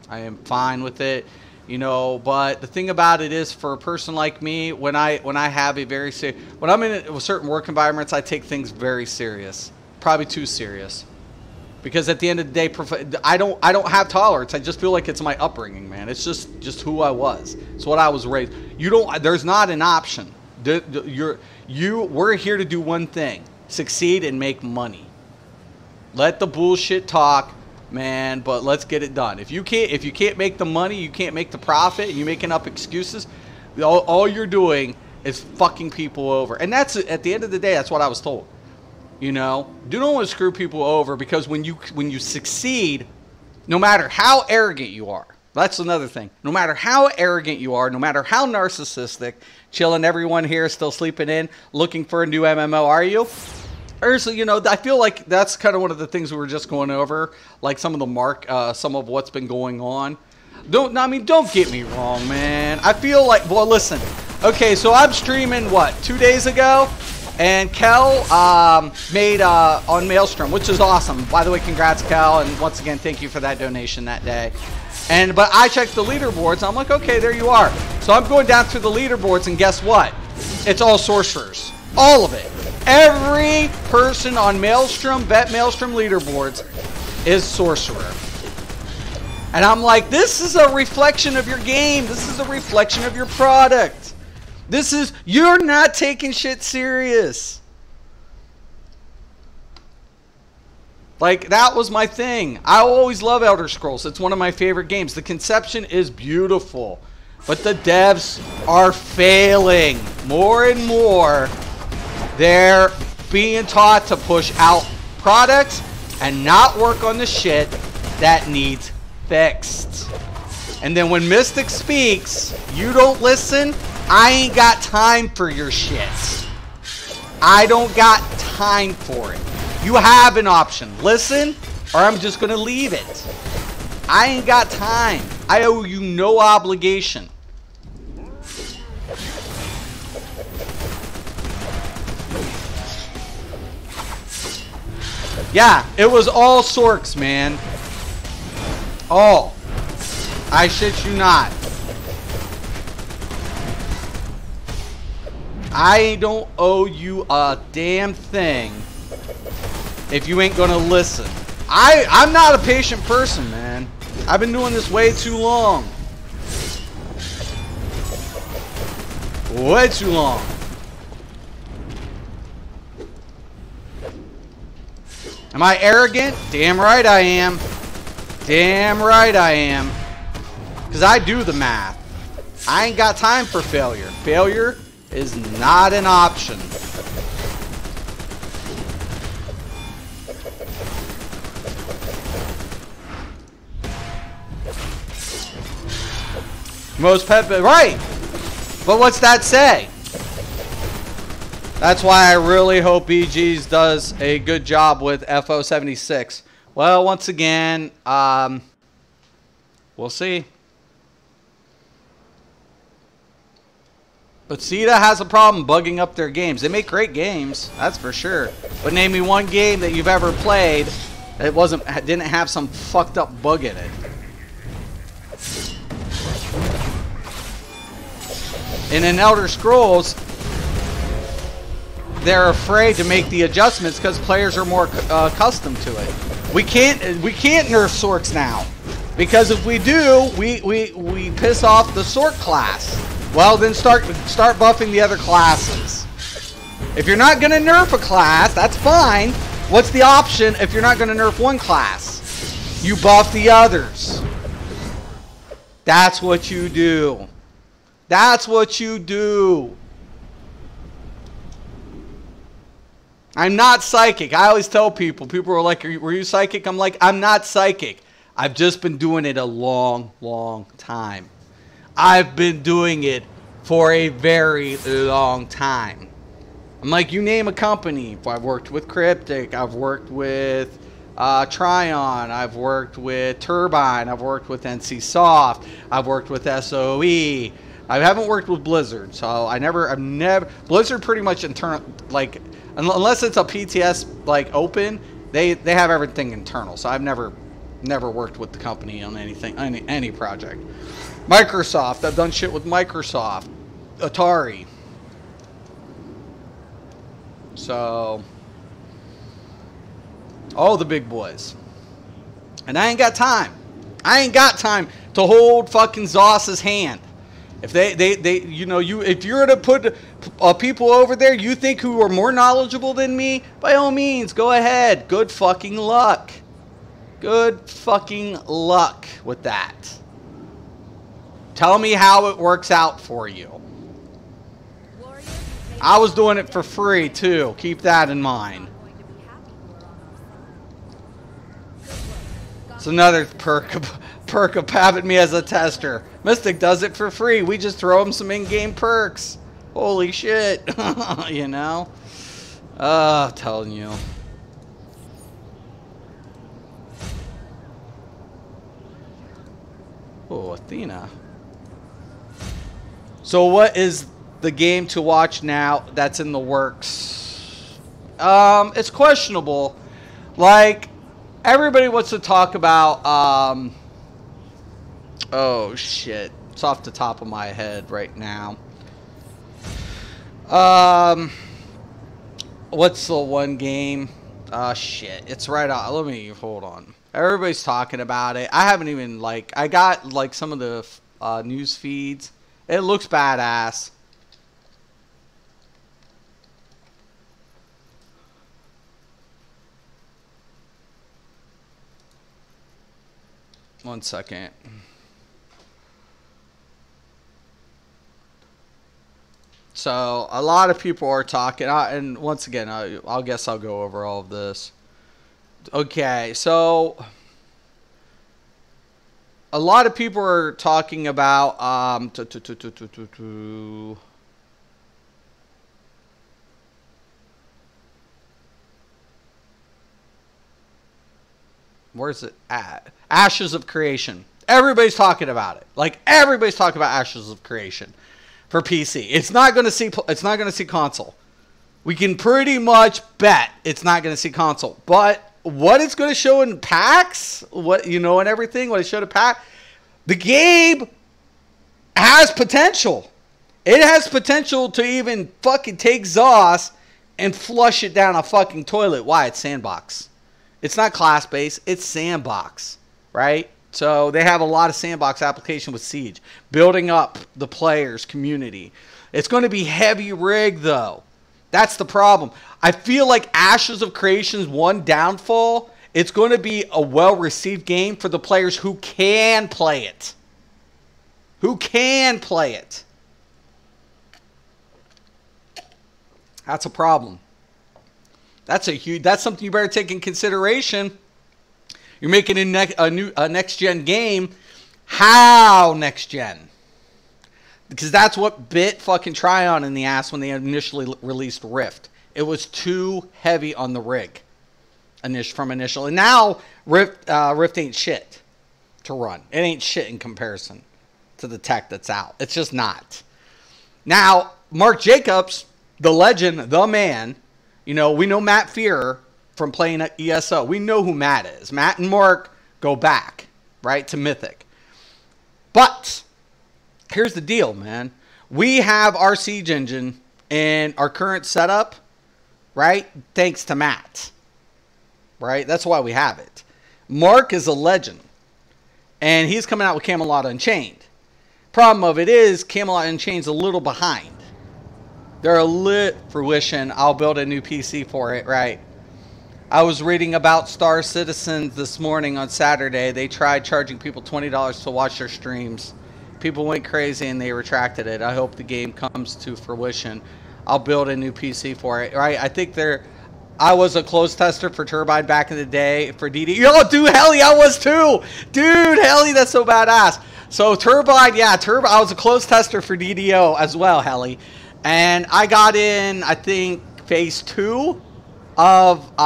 I am fine with it. You know, but the thing about it is, for a person like me, when I have a very serious, when I'm in certain work environments, I take things very serious, probably too serious, because at the end of the day, I don't have tolerance. I just feel like it's my upbringing, man. It's just who I was. It's what I was raised. There's not an option. We're here to do one thing: succeed and make money. Let the bullshit talk, man, but let's get it done. If you can't make the money, you can't make the profit, and you're making up excuses, all you're doing is fucking people over. And that's, at the end of the day, that's what I was told. You know, you don't want to screw people over, because when you succeed, no matter how arrogant you are, that's another thing. No matter how arrogant you are, no matter how narcissistic, chilling, everyone here still sleeping in, looking for a new MMO, are you? Honestly, you know, I feel like that's kind of one of the things we were just going over, like some of the some of what's been going on. Don't get me wrong, man. I feel like, well, listen. Okay, so I'm streaming, what, 2 days ago? And Kel made on Maelstrom, which is awesome. By the way, congrats, Kel, and once again, thank you for that donation that day. But I checked the leaderboards, and I'm like, okay, there you are. So I'm going down through the leaderboards, and guess what? It's all sorcerers. All of it. Every person on Maelstrom, Vet Maelstrom leaderboards is sorcerer. And I'm like, this is a reflection of your game. This is a reflection of your product. You're not taking shit serious. Like, that was my thing. I always love Elder Scrolls. It's one of my favorite games. The conception is beautiful. But the devs are failing more and more. They're being taught to push out products and not work on the shit that needs fixed. And then when Mystic speaks, you don't listen. I ain't got time for your shit. I don't got time for it. You have an option. Listen, or I'm just going to leave it. I ain't got time. I owe you no obligation. Yeah, it was all Sorks, man. All. I shit you not. I don't owe you a damn thing if you ain't gonna listen. I'm not a patient person, man. I've been doing this way too long. Way too long. Am I arrogant? Damn right I am. Damn right I am. Because I do the math. I ain't got time for failure. Failure is not an option. Most pet, right? But what's that say? That's why I really hope BG's does a good job with FO76. Well, once again, we'll see. But CETA has a problem bugging up their games. They make great games, that's for sure. But name me one game that you've ever played that didn't have some fucked up bug in it. And in Elder Scrolls, they're afraid to make the adjustments because players are more accustomed to it. We can't nerf Sorks now, because if we do, we piss off the Sork class. Well, then start buffing the other classes. If you're not gonna nerf a class, that's fine. What's the option if you're not gonna nerf one class? You buff the others. That's what you do. That's what you do. I'm not psychic. I always tell people are like, were you psychic? I'm like, I'm not psychic. I've just been doing it a long, long time. I've been doing it for a very long time. I'm like, you name a company. I've worked with Cryptic. I've worked with Tryon. I've worked with Turbine. I've worked with NCSoft. I've worked with SOE. I haven't worked with Blizzard, so I've never. Blizzard pretty much internal, like, unless it's a PTS like open, they have everything internal. So I've never worked with the company on anything, any project. Microsoft, I've done shit with Microsoft, Atari. So all the big boys. And I ain't got time. I ain't got time to hold fucking Zoss's hand. If if you're gonna put people over there you think who are more knowledgeable than me, by all means, go ahead. Good fucking luck. Good fucking luck with that. Tell me how it works out for you. I was doing it for free too. Keep that in mind. It's another perk of having me as a tester. Mystic does it for free. We just throw him some in-game perks. Holy shit. You know? I'm telling you. Oh, Athena. So what is the game to watch now that's in the works? It's questionable. Like, everybody wants to talk about, oh shit, it's off the top of my head right now. What's the one game? Shit, it's right out. Let me, hold on. Everybody's talking about it. I haven't even, like, I got, like, some of the news feeds. It looks badass. One second. So a lot of people are talking, and once again, I'll guess I'll go over all of this. Okay, so a lot of people are talking about where's it at? Ashes of Creation. Everybody's talking about it. Like, everybody's talking about Ashes of Creation for PC. It's not going to see console. We can pretty much bet it's not going to see console. But what it's going to show in PAX, what, you know, and everything, what it showed at PAX, the game has potential. It has potential to even fucking take ZOS and flush it down a fucking toilet. Why? It's sandbox. It's not class-based. It's sandbox, right? So they have a lot of sandbox application with Siege, building up the players' community. It's going to be heavy rig, though. That's the problem. I feel like Ashes of Creation's one downfall, it's going to be a well-received game for the players who can play it. Who can play it. That's a problem. That's something you better take in consideration. You're making a next-gen game. How next-gen? Because that's what bit fucking Tryon in the ass when they initially released Rift. It was too heavy on the rig from initial. And now Rift ain't shit to run. It ain't shit in comparison to the tech that's out. It's just not. Now, Mark Jacobs, the legend, the man, you know, we know Matt Fear from playing at ESO. We know who Matt is. Matt and Mark go back, right, to Mythic. But here's the deal, man. We have our Siege engine in our current setup, right, thanks to Matt, right? That's why we have it. Mark is a legend, and he's coming out with Camelot Unchained. Problem of it is Camelot Unchained's a little behind. They're a lit fruition. I'll build a new PC for it, right? I was reading about Star Citizen this morning on Saturday. They tried charging people $20 to watch their streams. People went crazy and they retracted it. I hope the game comes to fruition. I'll build a new PC for it, right? I think I was a closed tester for Turbine back in the day for DD. Yo, dude, Helly, I was too. Dude, Helly, that's so badass. So Turbine, yeah, I was a closed tester for DDO as well, Helly. And I got in, I think, phase 2 of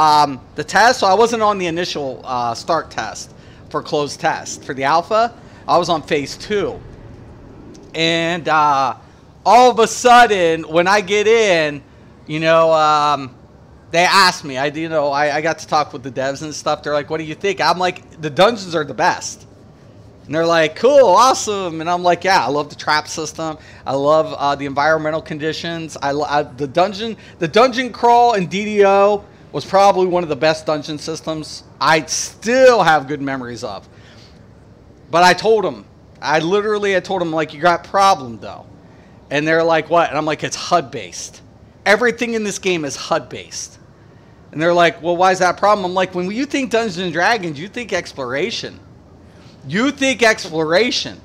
the test. So I wasn't on the initial start test for closed test. For the alpha, I was on phase 2. And all of a sudden, when I get in, you know, they asked me. I got to talk with the devs and stuff. They're like, what do you think? I'm like, the dungeons are the best. And they're like, cool, awesome. And I'm like, yeah, I love the trap system. I love the environmental conditions. The dungeon crawl in DDO was probably one of the best dungeon systems I still have good memories of. But I told them, I told them, like, you got a problem, though. And they're like, what? And I'm like, it's HUD-based. Everything in this game is HUD-based. And they're like, well, why is that a problem? I'm like, when you think Dungeons & Dragons, you think exploration. You think exploration.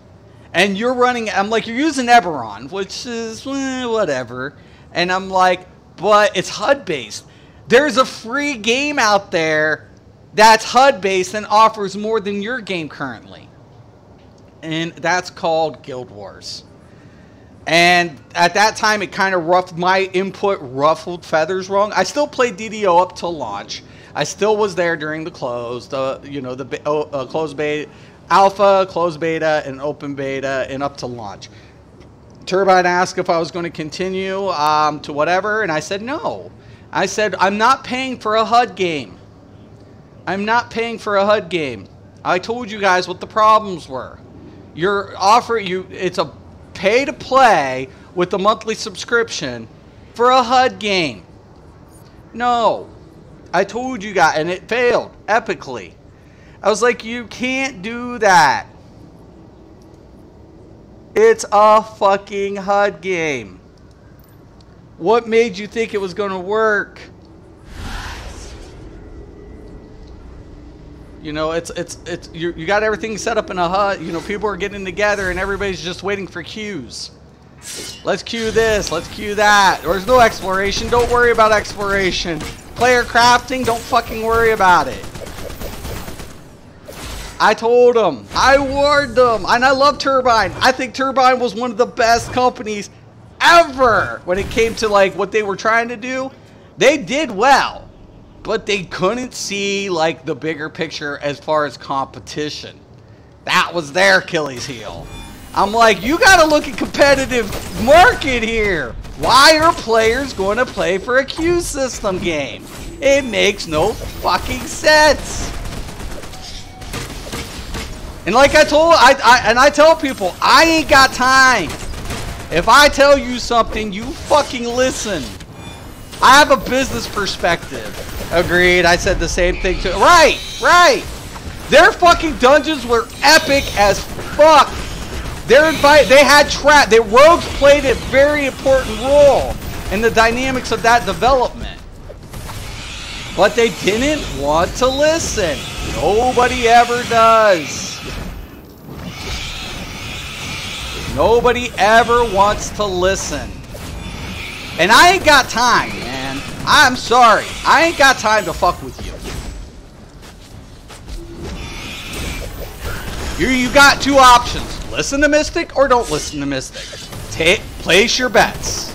And you're running, I'm like, you're using Eberron, which is whatever. And I'm like, but it's HUD-based. There's a free game out there that's HUD-based and offers more than your game currently. And that's called Guild Wars. And at that time, it kind of ruffled feathers wrong. I still played DDO up till launch. I still was there during the close, closed beta, alpha, closed beta, and open beta, and up to launch. Turbine asked if I was going to continue to whatever, and I said no. I said, I'm not paying for a HUD game. I'm not paying for a HUD game. I told you guys what the problems were. It's a pay to play with a monthly subscription for a HUD game. No. I told you guys, and it failed epically. I was like, you can't do that. It's a fucking HUD game. What made you think it was going to work? You know, you got everything set up in a HUD. You know, people are getting together and everybody's just waiting for cues. Let's cue this. Let's cue that. There's no exploration. Don't worry about exploration. Player crafting. Don't fucking worry about it. I told them. I warned them. And I love Turbine. I think Turbine was one of the best companies ever when it came to like what they were trying to do. They did well. But they couldn't see like the bigger picture as far as competition. That was their Achilles heel. I'm like, you gotta look at competitive market here. Why are players going to play for a queue system game? It makes no fucking sense. And like I tell people, I ain't got time. If I tell you something, you fucking listen. I have a business perspective. Agreed. I said the same thing too. Right. Their fucking dungeons were epic as fuck. They rogues played a very important role in the dynamics of that development. But they didn't want to listen. Nobody ever does. Nobody ever wants to listen. And I ain't got time, man. I'm sorry. I ain't got time to fuck with you. You got two options. Listen to Mystic or don't listen to Mystic. Place your bets.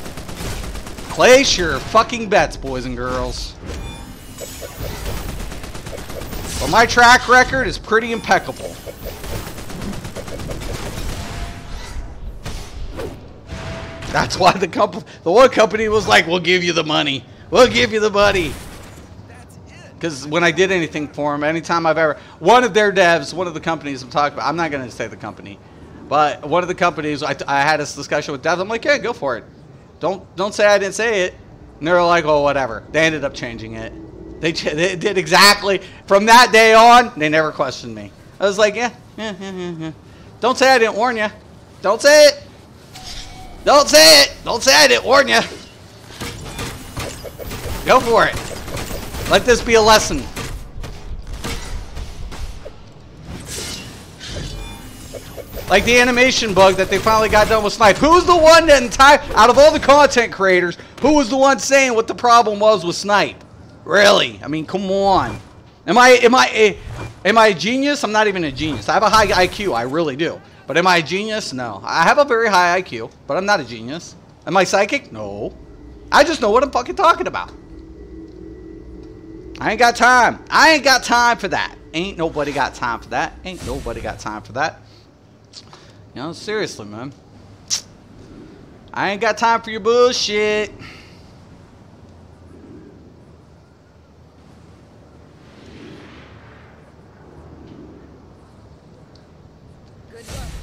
Place your fucking bets, boys and girls. Well, my track record is pretty impeccable. That's why the one company was like, we'll give you the money. We'll give you the money. Because when I did anything for them, anytime I've ever... One of their devs, one of the companies I'm talking about, I'm not going to say the company, but one of the companies, I had this discussion with devs. I'm like, yeah, go for it. Don't say I didn't say it. And they're like, oh, whatever. They ended up changing it. They did exactly... From that day on, they never questioned me. I was like, yeah. Don't say I didn't warn you. Don't say it. Don't say it! Don't say I didn't warn you! Go for it! Let this be a lesson. Like the animation bug that they finally got done with Snipe. Who's the one that out of all the content creators, who was the one saying what the problem was with Snipe? Really? I mean, come on. Am I a genius? I'm not even a genius. I have a high IQ, I really do. But am I a genius? No. I have a very high IQ, but I'm not a genius. Am I psychic? No. I just know what I'm fucking talking about. I ain't got time. I ain't got time for that. Ain't nobody got time for that. Ain't nobody got time for that. You know, seriously, man. I ain't got time for your bullshit.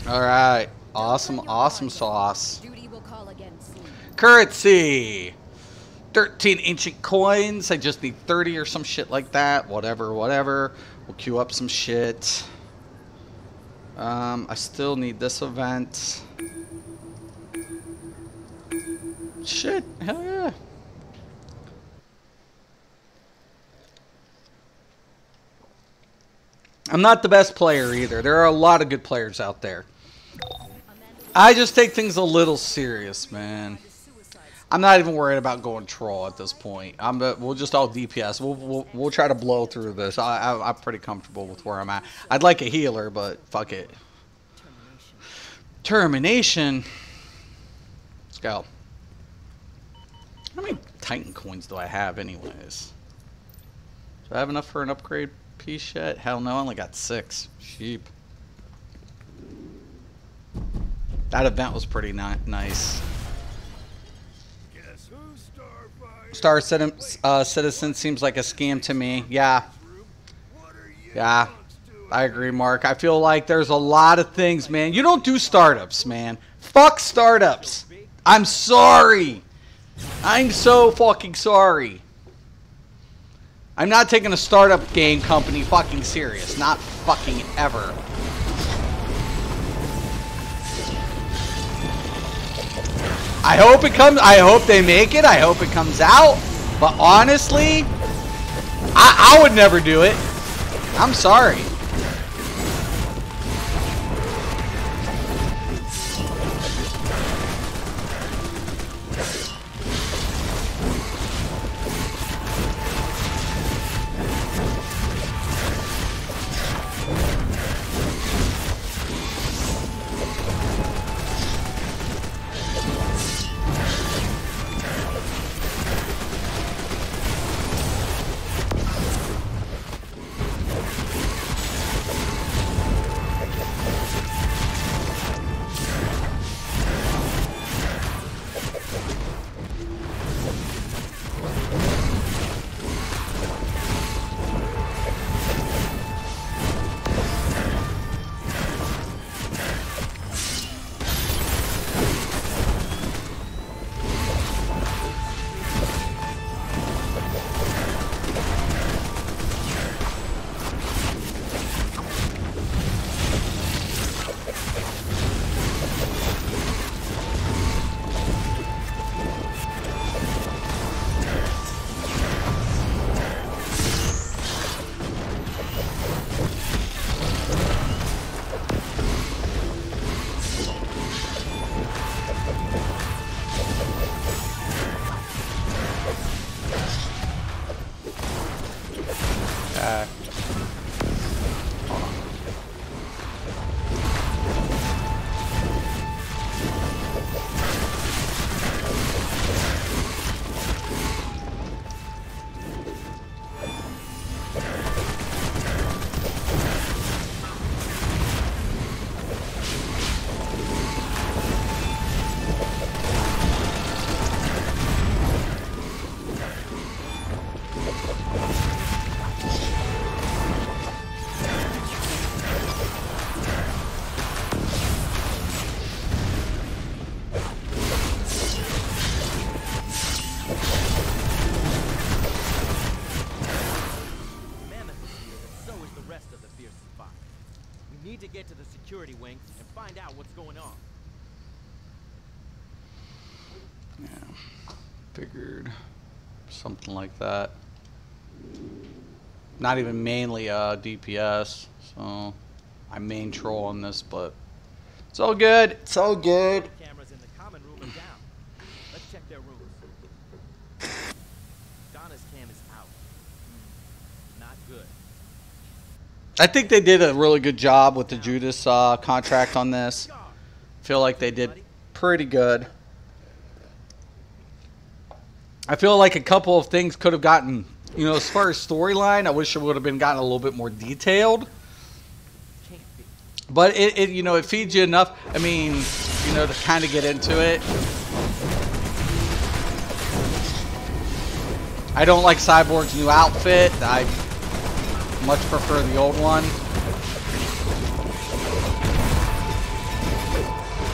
All right, awesome sauce. Duty will call again soon. Currency, 13 ancient coins. I just need 30 or some shit like that. Whatever. We'll queue up some shit. I still need this event. Shit, hell yeah. I'm not the best player either. There are a lot of good players out there. I just take things a little serious, man. I'm not even worried about going troll at this point. We'll just all DPS. We'll try to blow through this. I'm pretty comfortable with where I'm at. I'd like a healer, but fuck it. Termination. Let's go. How many Titan coins do I have, anyways? Do I have enough for an upgrade piece yet? Hell no, I only got 6. Sheep. That event was pretty nice. Guess who's Starfighter? Star Citizen seems like a scam to me. Yeah. What are you Yeah. punks doing? I agree, Mark. I feel like there's a lot of things, man. You don't do startups, man. Fuck startups. I'm sorry. I'm so fucking sorry. I'm not taking a startup game company fucking serious. Not fucking ever. I hope they make it. I hope it comes out. But honestly, I would never do it. I'm sorry. Need to get to the security wing and find out what's going on. Yeah, figured something like that. Not even mainly DPS, so I main troll on this, but it's all good. It's all good. Cameras in the common room are down. Let's check their rooms. Donna's cam is out. Not good. I think they did a really good job with the Judas contract on this. Feel like they did pretty good. I feel like a couple of things could have gotten, you know, as far as storyline, I wish it would have been gotten a little bit more detailed. But it you know, it feeds you enough. I mean, you know, to kind of get into it. I don't like Cyborg's new outfit. I much prefer the old one.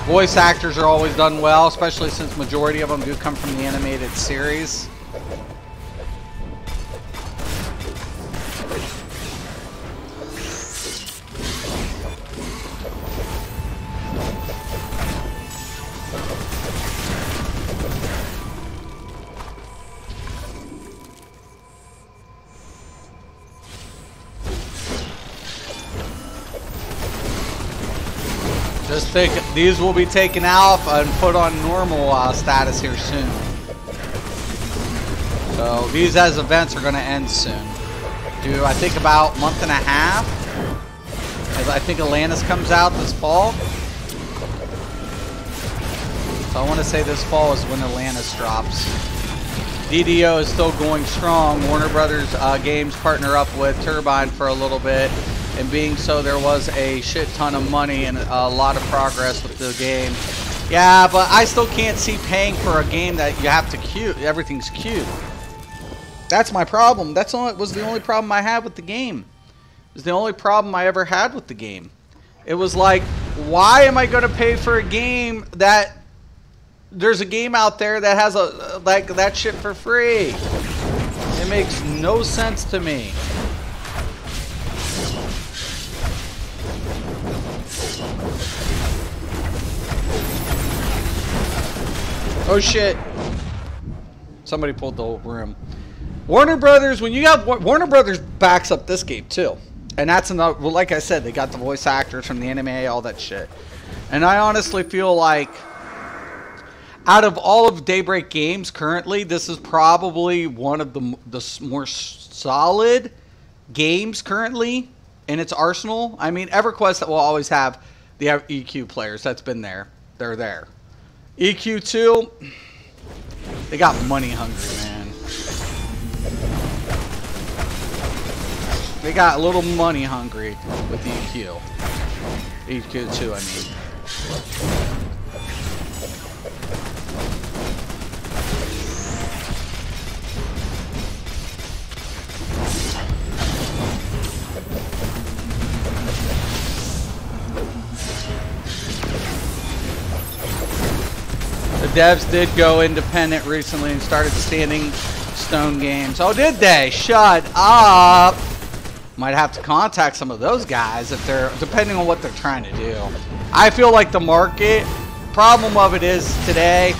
Voice actors are always done well, especially since majority of them do come from the animated series. Just think, these will be taken out and put on normal status here soon. So these as events are going to end soon. Do I think about a month and a half? As I think Atlantis comes out this fall. So I want to say this fall is when Atlantis drops. DDO is still going strong. Warner Brothers Games partner up with Turbine for a little bit. And being so, there was a shit ton of money and a lot of progress with the game. Yeah, but I still can't see paying for a game that you have to queue. Everything's queued. That's my problem. That was the only problem I had with the game. It was the only problem I ever had with the game. It was like, why am I going to pay for a game that there's a game out there that has like that shit for free? It makes no sense to me. Oh shit. Somebody pulled the whole room. Warner Brothers, when you got Warner Brothers backs up this game too. And that's another, well, like I said, they got the voice actors from the anime, all that shit. And I honestly feel like out of all of Daybreak games currently, this is probably one of the more solid games currently in its arsenal. I mean, EverQuest will always have the EQ players. That's been there. They're there. EQ2, they got money hungry, man. They got a little money hungry with EQ. EQ2, I mean. The devs did go independent recently and started Standing Stone Games. Oh, did they? Shut up. Might have to contact some of those guys if they're, depending on what they're trying to do. I feel like the market, problem of it is today,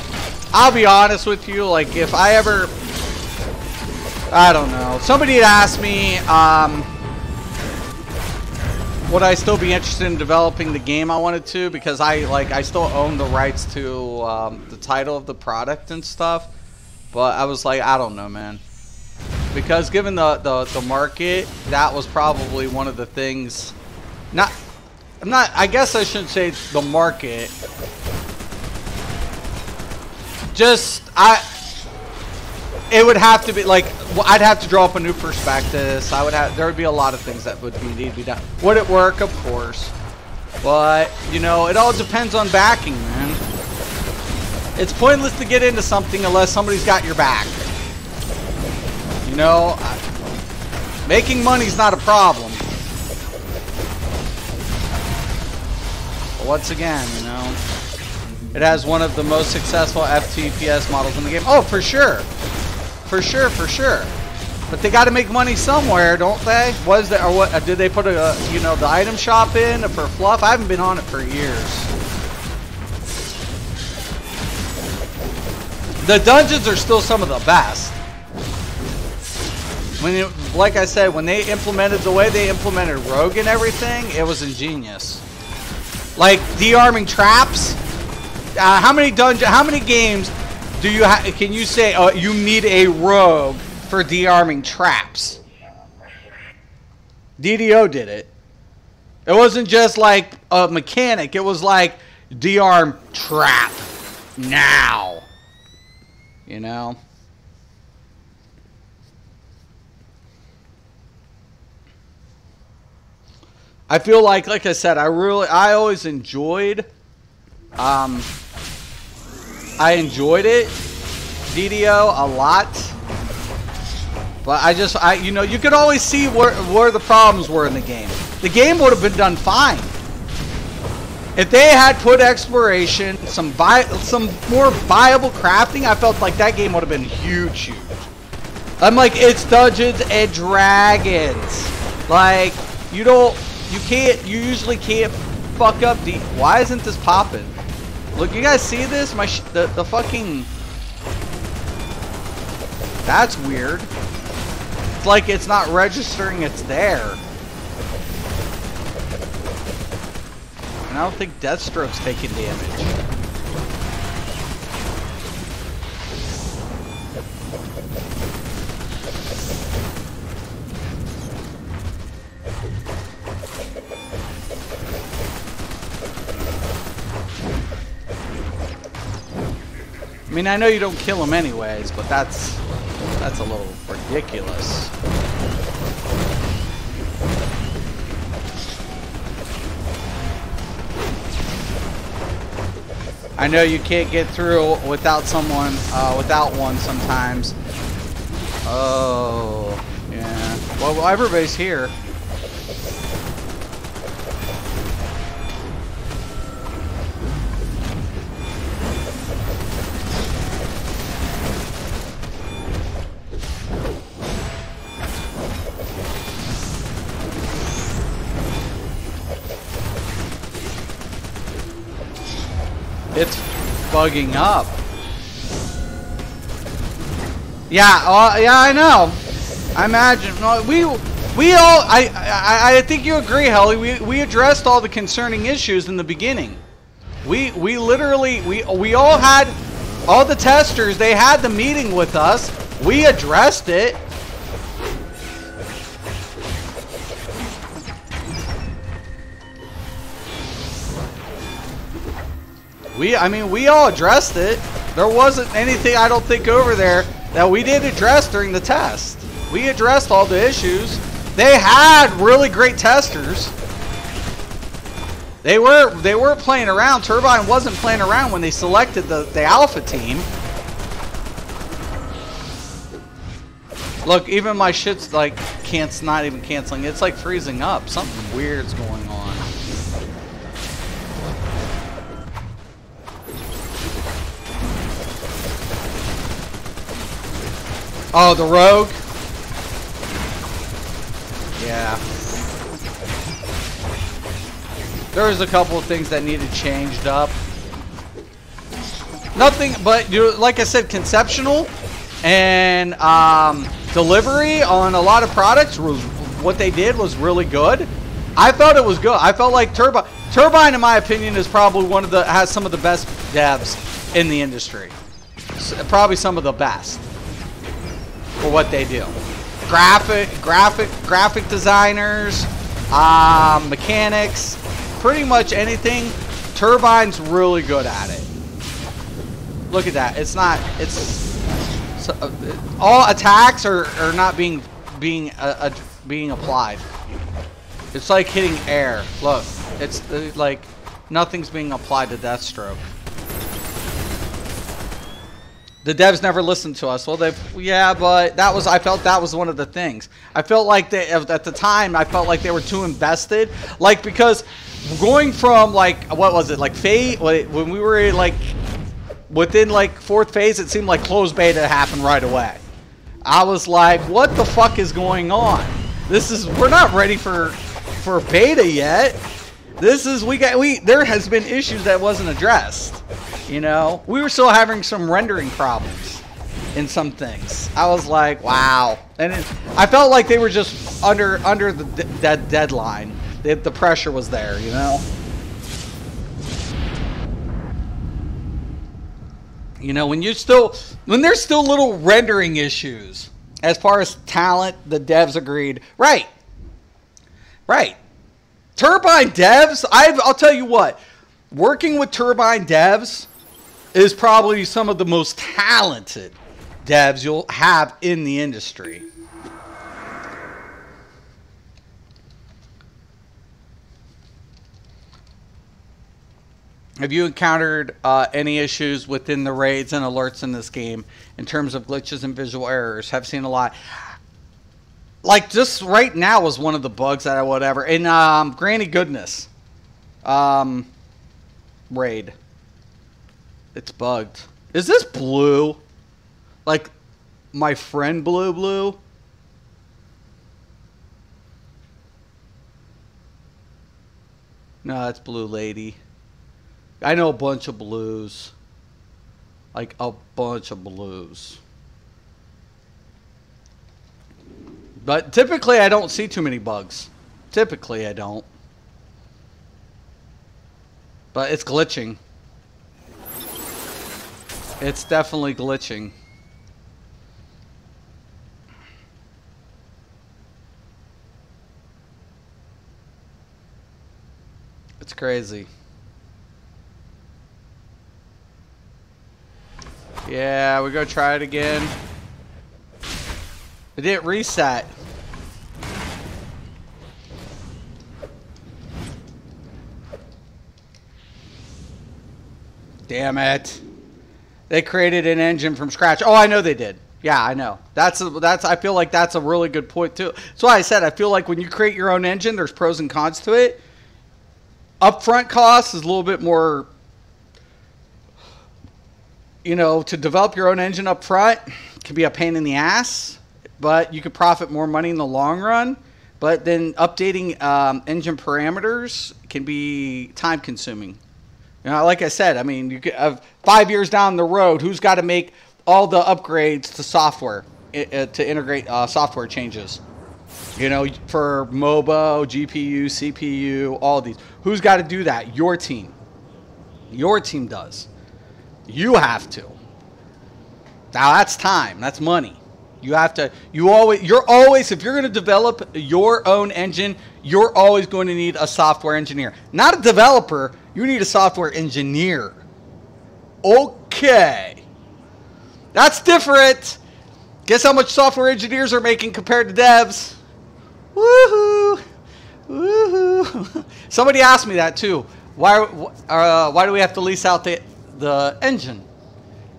I'll be honest with you, like if I ever, I don't know, somebody had asked me, would I still be interested in developing the game I wanted to, because I still own the rights to the title of the product and stuff, but I was like, I don't know, man, because given the market, that was probably one of the things, I guess I shouldn't say the market, just it would have to be like, I'd have to draw up a new prospectus. There would be a lot of things that would need to be done. Would it work? Of course. But, you know, it all depends on backing, man. It's pointless to get into something unless somebody's got your back. You know, making money's not a problem. But once again, you know, it has one of the most successful FTPS models in the game. Oh, for sure. For sure, for sure. But they got to make money somewhere, don't they? Was there, or what? Did they put a, you know, the item shop in for fluff? I haven't been on it for years. The dungeons are still some of the best. Like I said, when they implemented the way they implemented Rogue and everything, it was ingenious. Like de-arming traps. How many games do you can you say you need a rogue for de-arming traps? DDO did it. It wasn't just like a mechanic. It was like de-arm trap now. You know? I feel like I said, I always enjoyed I enjoyed it, DDO, a lot, but you know, you could always see where the problems were in the game. The game would have been done fine if they had put exploration, some more viable crafting. I felt like that game would have been huge. I'm like, it's Dungeons and Dragons. Like, you usually can't fuck up why isn't this popping? Look, you guys see this? The fucking... That's weird. It's like it's not registering it's there. And I don't think Deathstroke's taking damage. I mean, I know you don't kill him anyways, but that's a little ridiculous. I know you can't get through without someone, without one sometimes. Oh, yeah. Well, everybody's here. It's bugging up. Yeah, yeah, I know. I imagine. We all. I think you agree, Helly. We addressed all the concerning issues in the beginning. We literally we all had all the testers. They had the meeting with us. We addressed it. I mean, we all addressed it. There wasn't anything, I don't think, over there that we didn't address during the test. We addressed all the issues. They had really great testers. They weren't playing around. Turbine wasn't playing around when they selected the alpha team. Look, even my shit's like not even canceling. It's like freezing up. Something weird's going on. Oh, the rogue? Yeah. There was a couple of things that needed changed up. Nothing, but like I said, conceptual and delivery on a lot of products was what they did was really good. I thought it was good. I felt like Turbine, in my opinion, is probably has some of the best devs in the industry. Probably some of the best. For what they do, graphic designers, mechanics, pretty much anything. Turbine's really good at it. Look at that. It's not. It's all attacks are not being applied. It's like hitting air. Look, it's like nothing's being applied to Deathstroke. The devs never listened to us. Well, yeah, but I felt that was one of the things. I felt like at the time, I felt like they were too invested. Like, because going from, like, what was it, like, when we were, like, within, like, 4th phase, it seemed like closed beta happened right away. I was like, what the fuck is going on? We're not ready for beta yet. There has been issues that wasn't addressed. You know, we were still having some rendering problems in some things. I was like, wow. And I felt like they were just under that deadline. The pressure was there, you know? You know, when there's still little rendering issues. As far as talent, the devs agreed. Right. Right. Turbine devs, I'll tell you what. Working with Turbine devs is probably some of the most talented devs you'll have in the industry. Have you encountered any issues within the raids and alerts in this game in terms of glitches and visual errors? Have seen a lot. Like, just right now was one of the bugs that whatever. In Granny Goodness raid. It's bugged. Is this blue? Like, my friend Blue? No, that's Blue Lady. I know a bunch of blues. Like, a bunch of blues. But typically, I don't see too many bugs. Typically, I don't. But it's glitching. It's definitely glitching. It's crazy. Yeah, we're gonna try it again. It didn't reset. Damn it. They created an engine from scratch. Oh, I know they did. Yeah, I know. I feel like that's a really good point too. That's why I said I feel like when you create your own engine, there's pros and cons to it. Upfront cost is a little bit more, you know, to develop your own engine up front can be a pain in the ass, but you could profit more money in the long run. But then updating engine parameters can be time consuming. You know, like I said, I mean, you could have 5 years down the road, who's got to make all the upgrades to software to integrate software changes? You know, for MOBO, GPU, CPU, all of these. Who's got to do that? Your team. Your team does. You have to. Now that's time. That's money. You have to. You're always. If you're going to develop your own engine, you're always going to need a software engineer. Not a developer. You need a software engineer. Okay. That's different. Guess how much software engineers are making compared to devs? Woohoo! Woohoo! Somebody asked me that too. Why do we have to lease out the engine?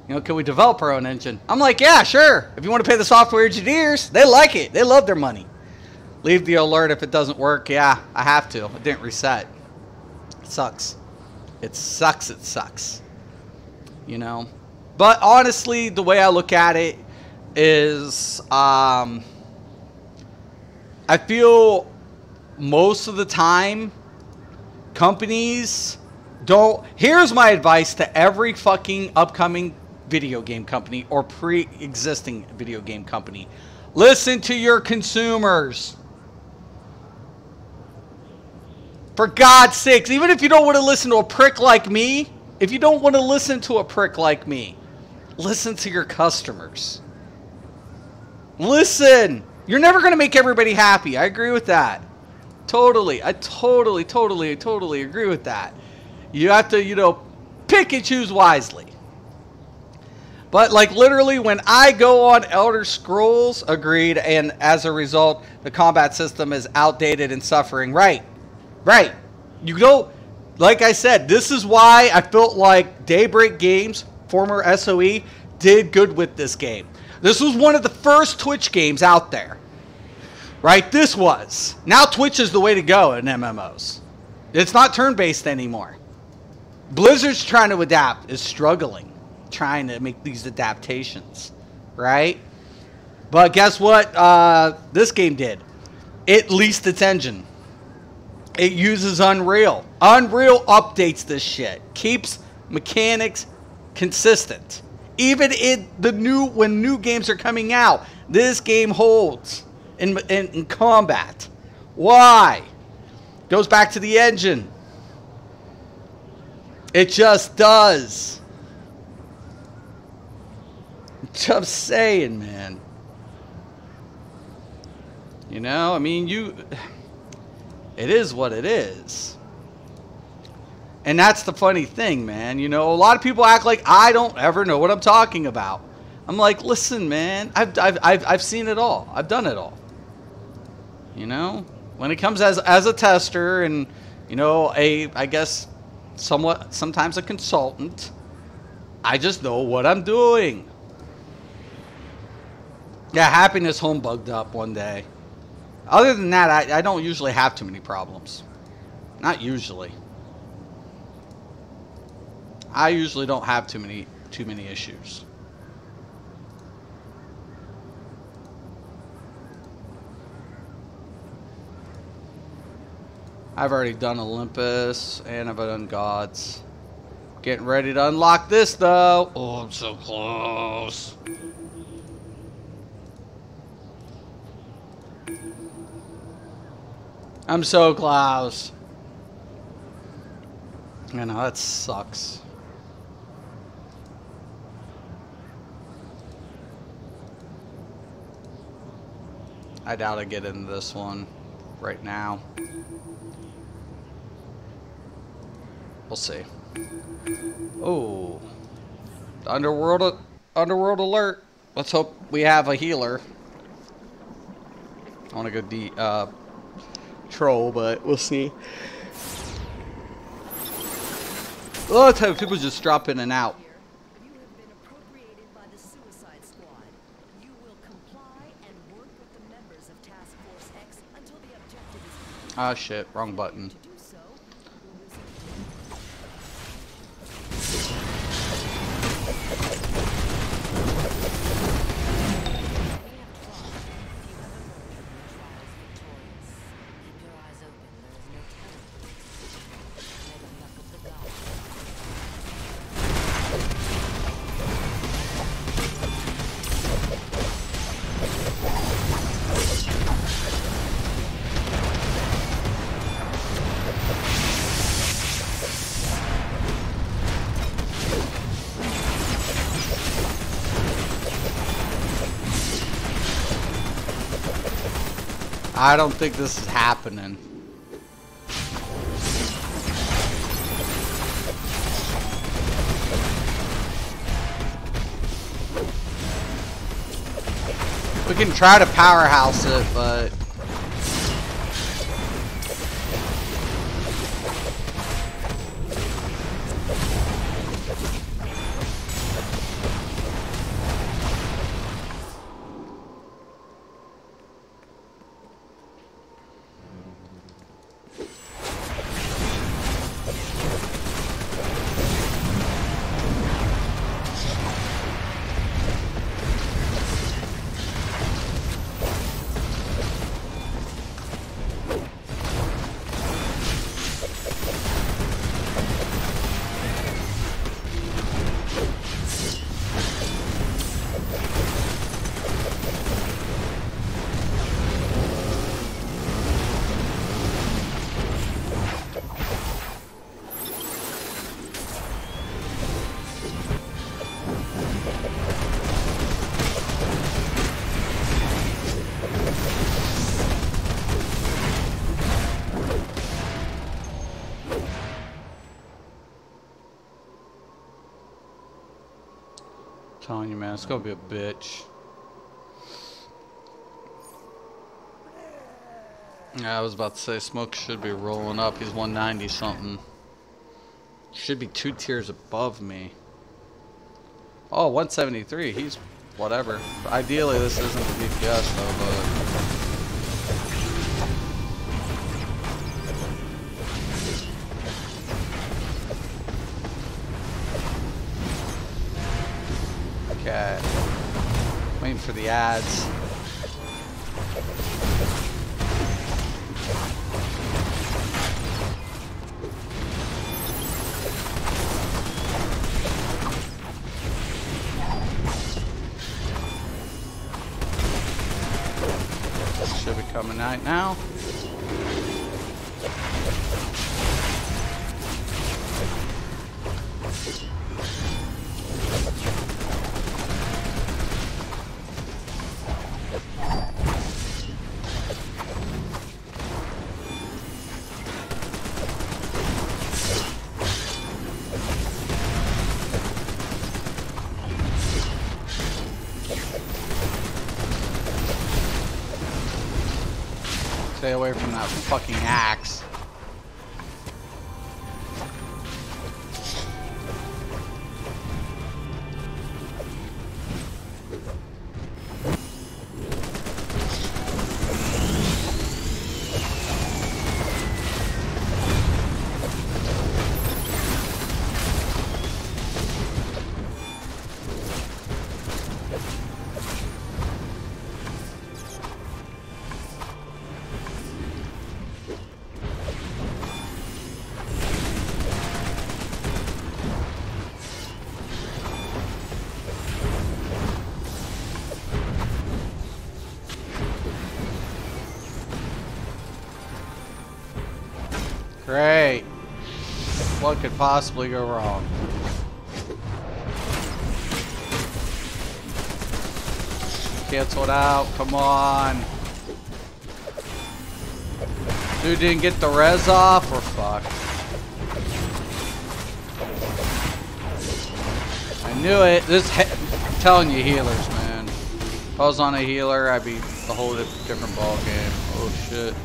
You know, can we develop our own engine? I'm like, yeah, sure. If you want to pay the software engineers, they like it. They love their money. Leave the alert if it doesn't work. Yeah, I have to. It didn't reset. It sucks. It sucks. It sucks. You know? But honestly, the way I look at it is I feel most of the time companies don't. Here's my advice to every fucking upcoming video game company or pre-existing video game company. Listen to your consumers. For God's sakes, even if you don't want to listen to a prick like me, listen to your customers. Listen. You're never going to make everybody happy. I agree with that. Totally. I totally agree with that. You have to, you know, pick and choose wisely. But like literally when I go on Elder Scrolls, agreed, and as a result, the combat system is outdated and suffering. Right. You know, like I said, this is why I felt like Daybreak Games, former SOE, did good with this game. This was one of the first Twitch games out there. Right? This was. Now Twitch is the way to go in MMOs. It's not turn-based anymore. Blizzard's trying to adapt, is struggling, trying to make these adaptations. Right? But guess what this game did? It leased its engine. It uses Unreal. Unreal updates this shit. Keeps mechanics consistent. Even when new games are coming out, this game holds in combat. Why? Goes back to the engine. It just does. Just saying, man. You know, I mean, it is what it is. And that's the funny thing, man. You know, a lot of people act like I don't ever know what I'm talking about. I'm like, listen, man, I've seen it all. I've done it all. You know, when it comes as a tester and, you know, I guess sometimes a consultant, I just know what I'm doing. Yeah, Happiness Home bugged up one day. Other than that, I don't usually have too many problems. Not usually. I usually don't have too many issues. I've already done Olympus and I've done Gods. Getting ready to unlock this though. Oh, I'm so close. I'm so close. I know, that sucks. I doubt I get into this one right now. We'll see. Oh, underworld alert. Let's hope we have a healer. I want to go troll, but we'll see. A lot of times people just drop in and out. You have been appropriated by the Suicide Squad. You will comply and work with the members of Task Force X until the objective is complete. Ah, shit, wrong button. To do so, I don't think this is happening. We can try to powerhouse it, but telling you, man, it's gonna be a bitch. Yeah, I was about to say, Smoke should be rolling up. He's 190 something. Should be 2 tiers above me. Oh, 173. He's whatever. Ideally, this isn't the DPS though, but. Okay. Waiting for the ads. Should be coming out now. Stay away from that fucking axe. Great. What could possibly go wrong? Cancel it out. Come on. Dude didn't get the res off. We're fucked. I knew it. I'm telling you, healers, man. If I was on a healer, I'd be a whole different ball game. Oh shit.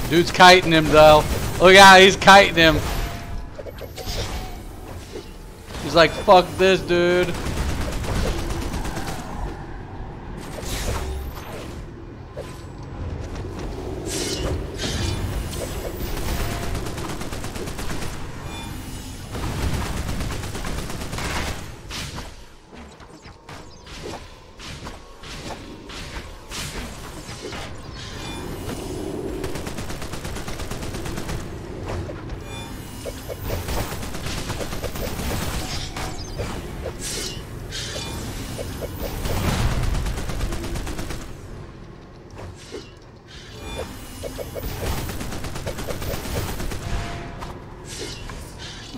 Dude's kiting him though. Look out, he's kiting him. He's like, fuck this, dude.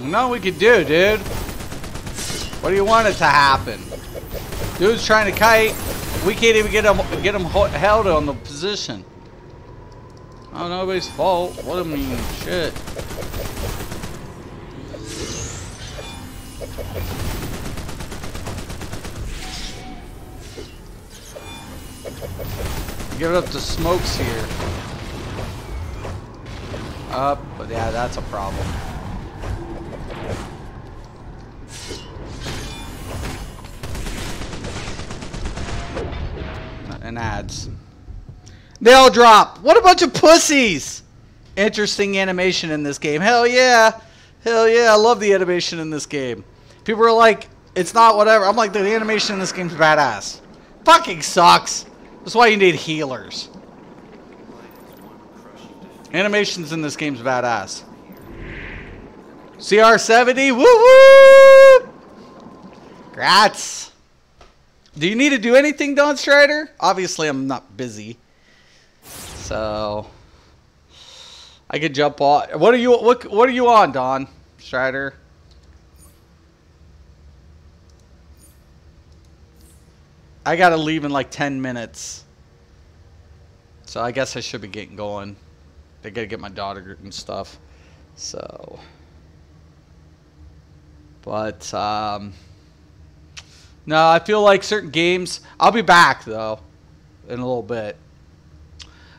No, we could do, dude. What do you want it to happen? Dude's trying to kite. We can't even get him held on the position. Oh, nobody's fault. What a mean shit. Give it up to Smokes here. But yeah, that's a problem. And ads. They all drop. What a bunch of pussies! Interesting animation in this game. Hell yeah. Hell yeah. I love the animation in this game. People are like, it's not whatever. I'm like, the animation in this game's badass. Fucking sucks. That's why you need healers. Animations in this game's badass. CR70. Woo woo! Grats. Do you need to do anything, Don Strider? Obviously, I'm not busy, so I could jump on. What are you on, Don Strider? I gotta leave in like 10 minutes, so I guess I should be getting going. I gotta get my daughter and stuff. So, but no, I feel like certain games... I'll be back, though, in a little bit.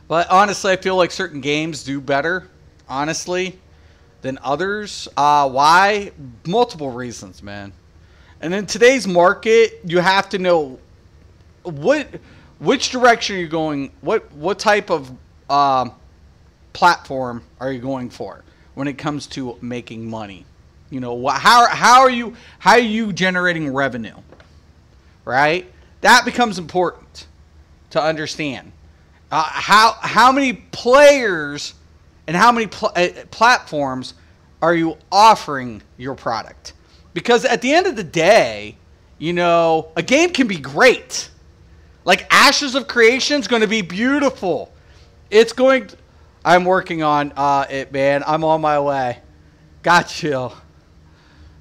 But honestly, I feel like certain games do better, honestly, than others. Why? Multiple reasons, man. And in today's market, you have to know which direction you're going. What type of platform are you going for when it comes to making money? You know, how are you generating revenue? Right? That becomes important to understand. How many players and how many platforms are you offering your product? Because at the end of the day, you know, a game can be great. Like Ashes of Creation is going to be beautiful. It's going to, I'm working on it, man. I'm on my way. Got you.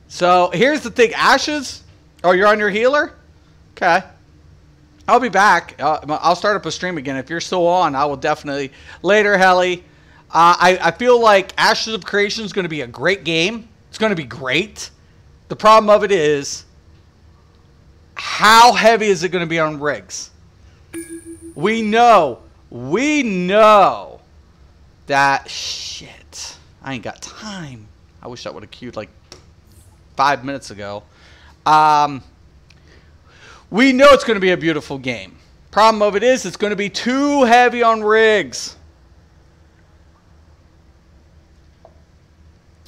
So here's the thing. Ashes? Oh, you're on your healer? Okay. I'll be back. I'll start up a stream again. If you're still on, I will definitely. Later, Helly. I feel like Ashes of Creation is going to be a great game. It's going to be great. The problem of it is, how heavy is it going to be on rigs? We know that shit. I ain't got time. I wish I would have queued like 5 minutes ago. We know it's going to be a beautiful game. Problem of it is, it's going to be too heavy on rigs.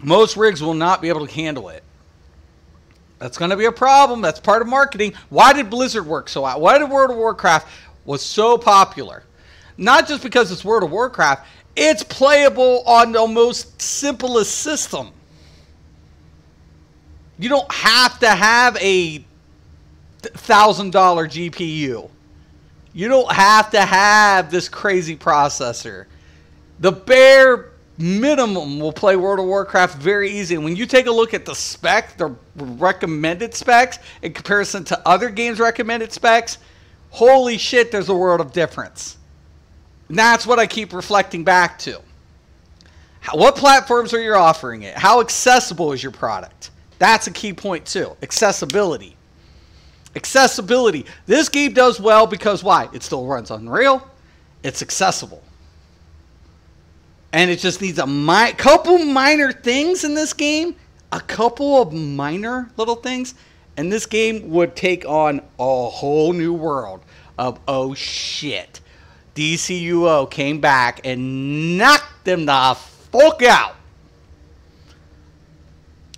Most rigs will not be able to handle it. That's going to be a problem. That's part of marketing. Why did Blizzard work so out? Why did World of Warcraft was so popular? Not just because it's World of Warcraft. It's playable on the most simplest system. You don't have to have a $1,000 GPU. You don't have to have this crazy processor. The bare minimum will play World of Warcraft very easy. And when you take a look at the spec, the recommended specs, in comparison to other games' recommended specs, holy shit, there's a world of difference. And that's what I keep reflecting back to. What platforms are you offering it? How accessible is your product? That's a key point too. Accessibility. Accessibility. This game does well because why? It still runs on Unreal. It's accessible. And it just needs a couple minor things in this game. A couple of minor little things. And this game would take on a whole new world of, oh shit. DCUO came back and knocked them the fuck out.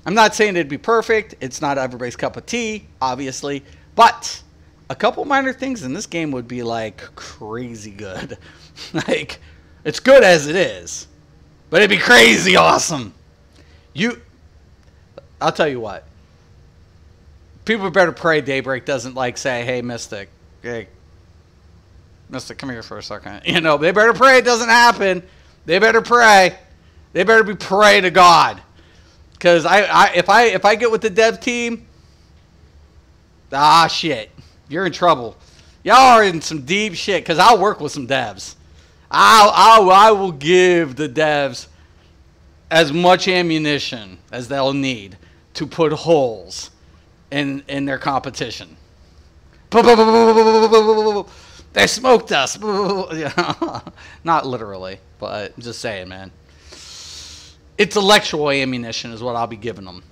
I'm not saying it'd be perfect. It's not everybody's cup of tea, obviously. But a couple minor things in this game would be like crazy good. Like, it's good as it is. But it'd be crazy awesome. I'll tell you what. People better pray Daybreak doesn't like say, hey, Mystic. Hey, Mystic, come here for a second. You know, they better pray it doesn't happen. They better pray. They better be praying to God. Because if I get with the dev team, shit, you're in trouble. Y'all are in some deep shit. Because I'll work with some devs. I will give the devs as much ammunition as they'll need to put holes in their competition. They smoked us. Not literally, but just saying, man. Intellectual ammunition is what I'll be giving them.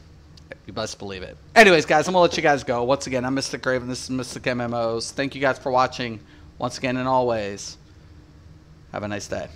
You best believe it. Anyways, guys, I'm going to let you guys go. Once again, I'm Mystic Raven. This is Mystic MMOs. Thank you guys for watching. Once again and always, have a nice day.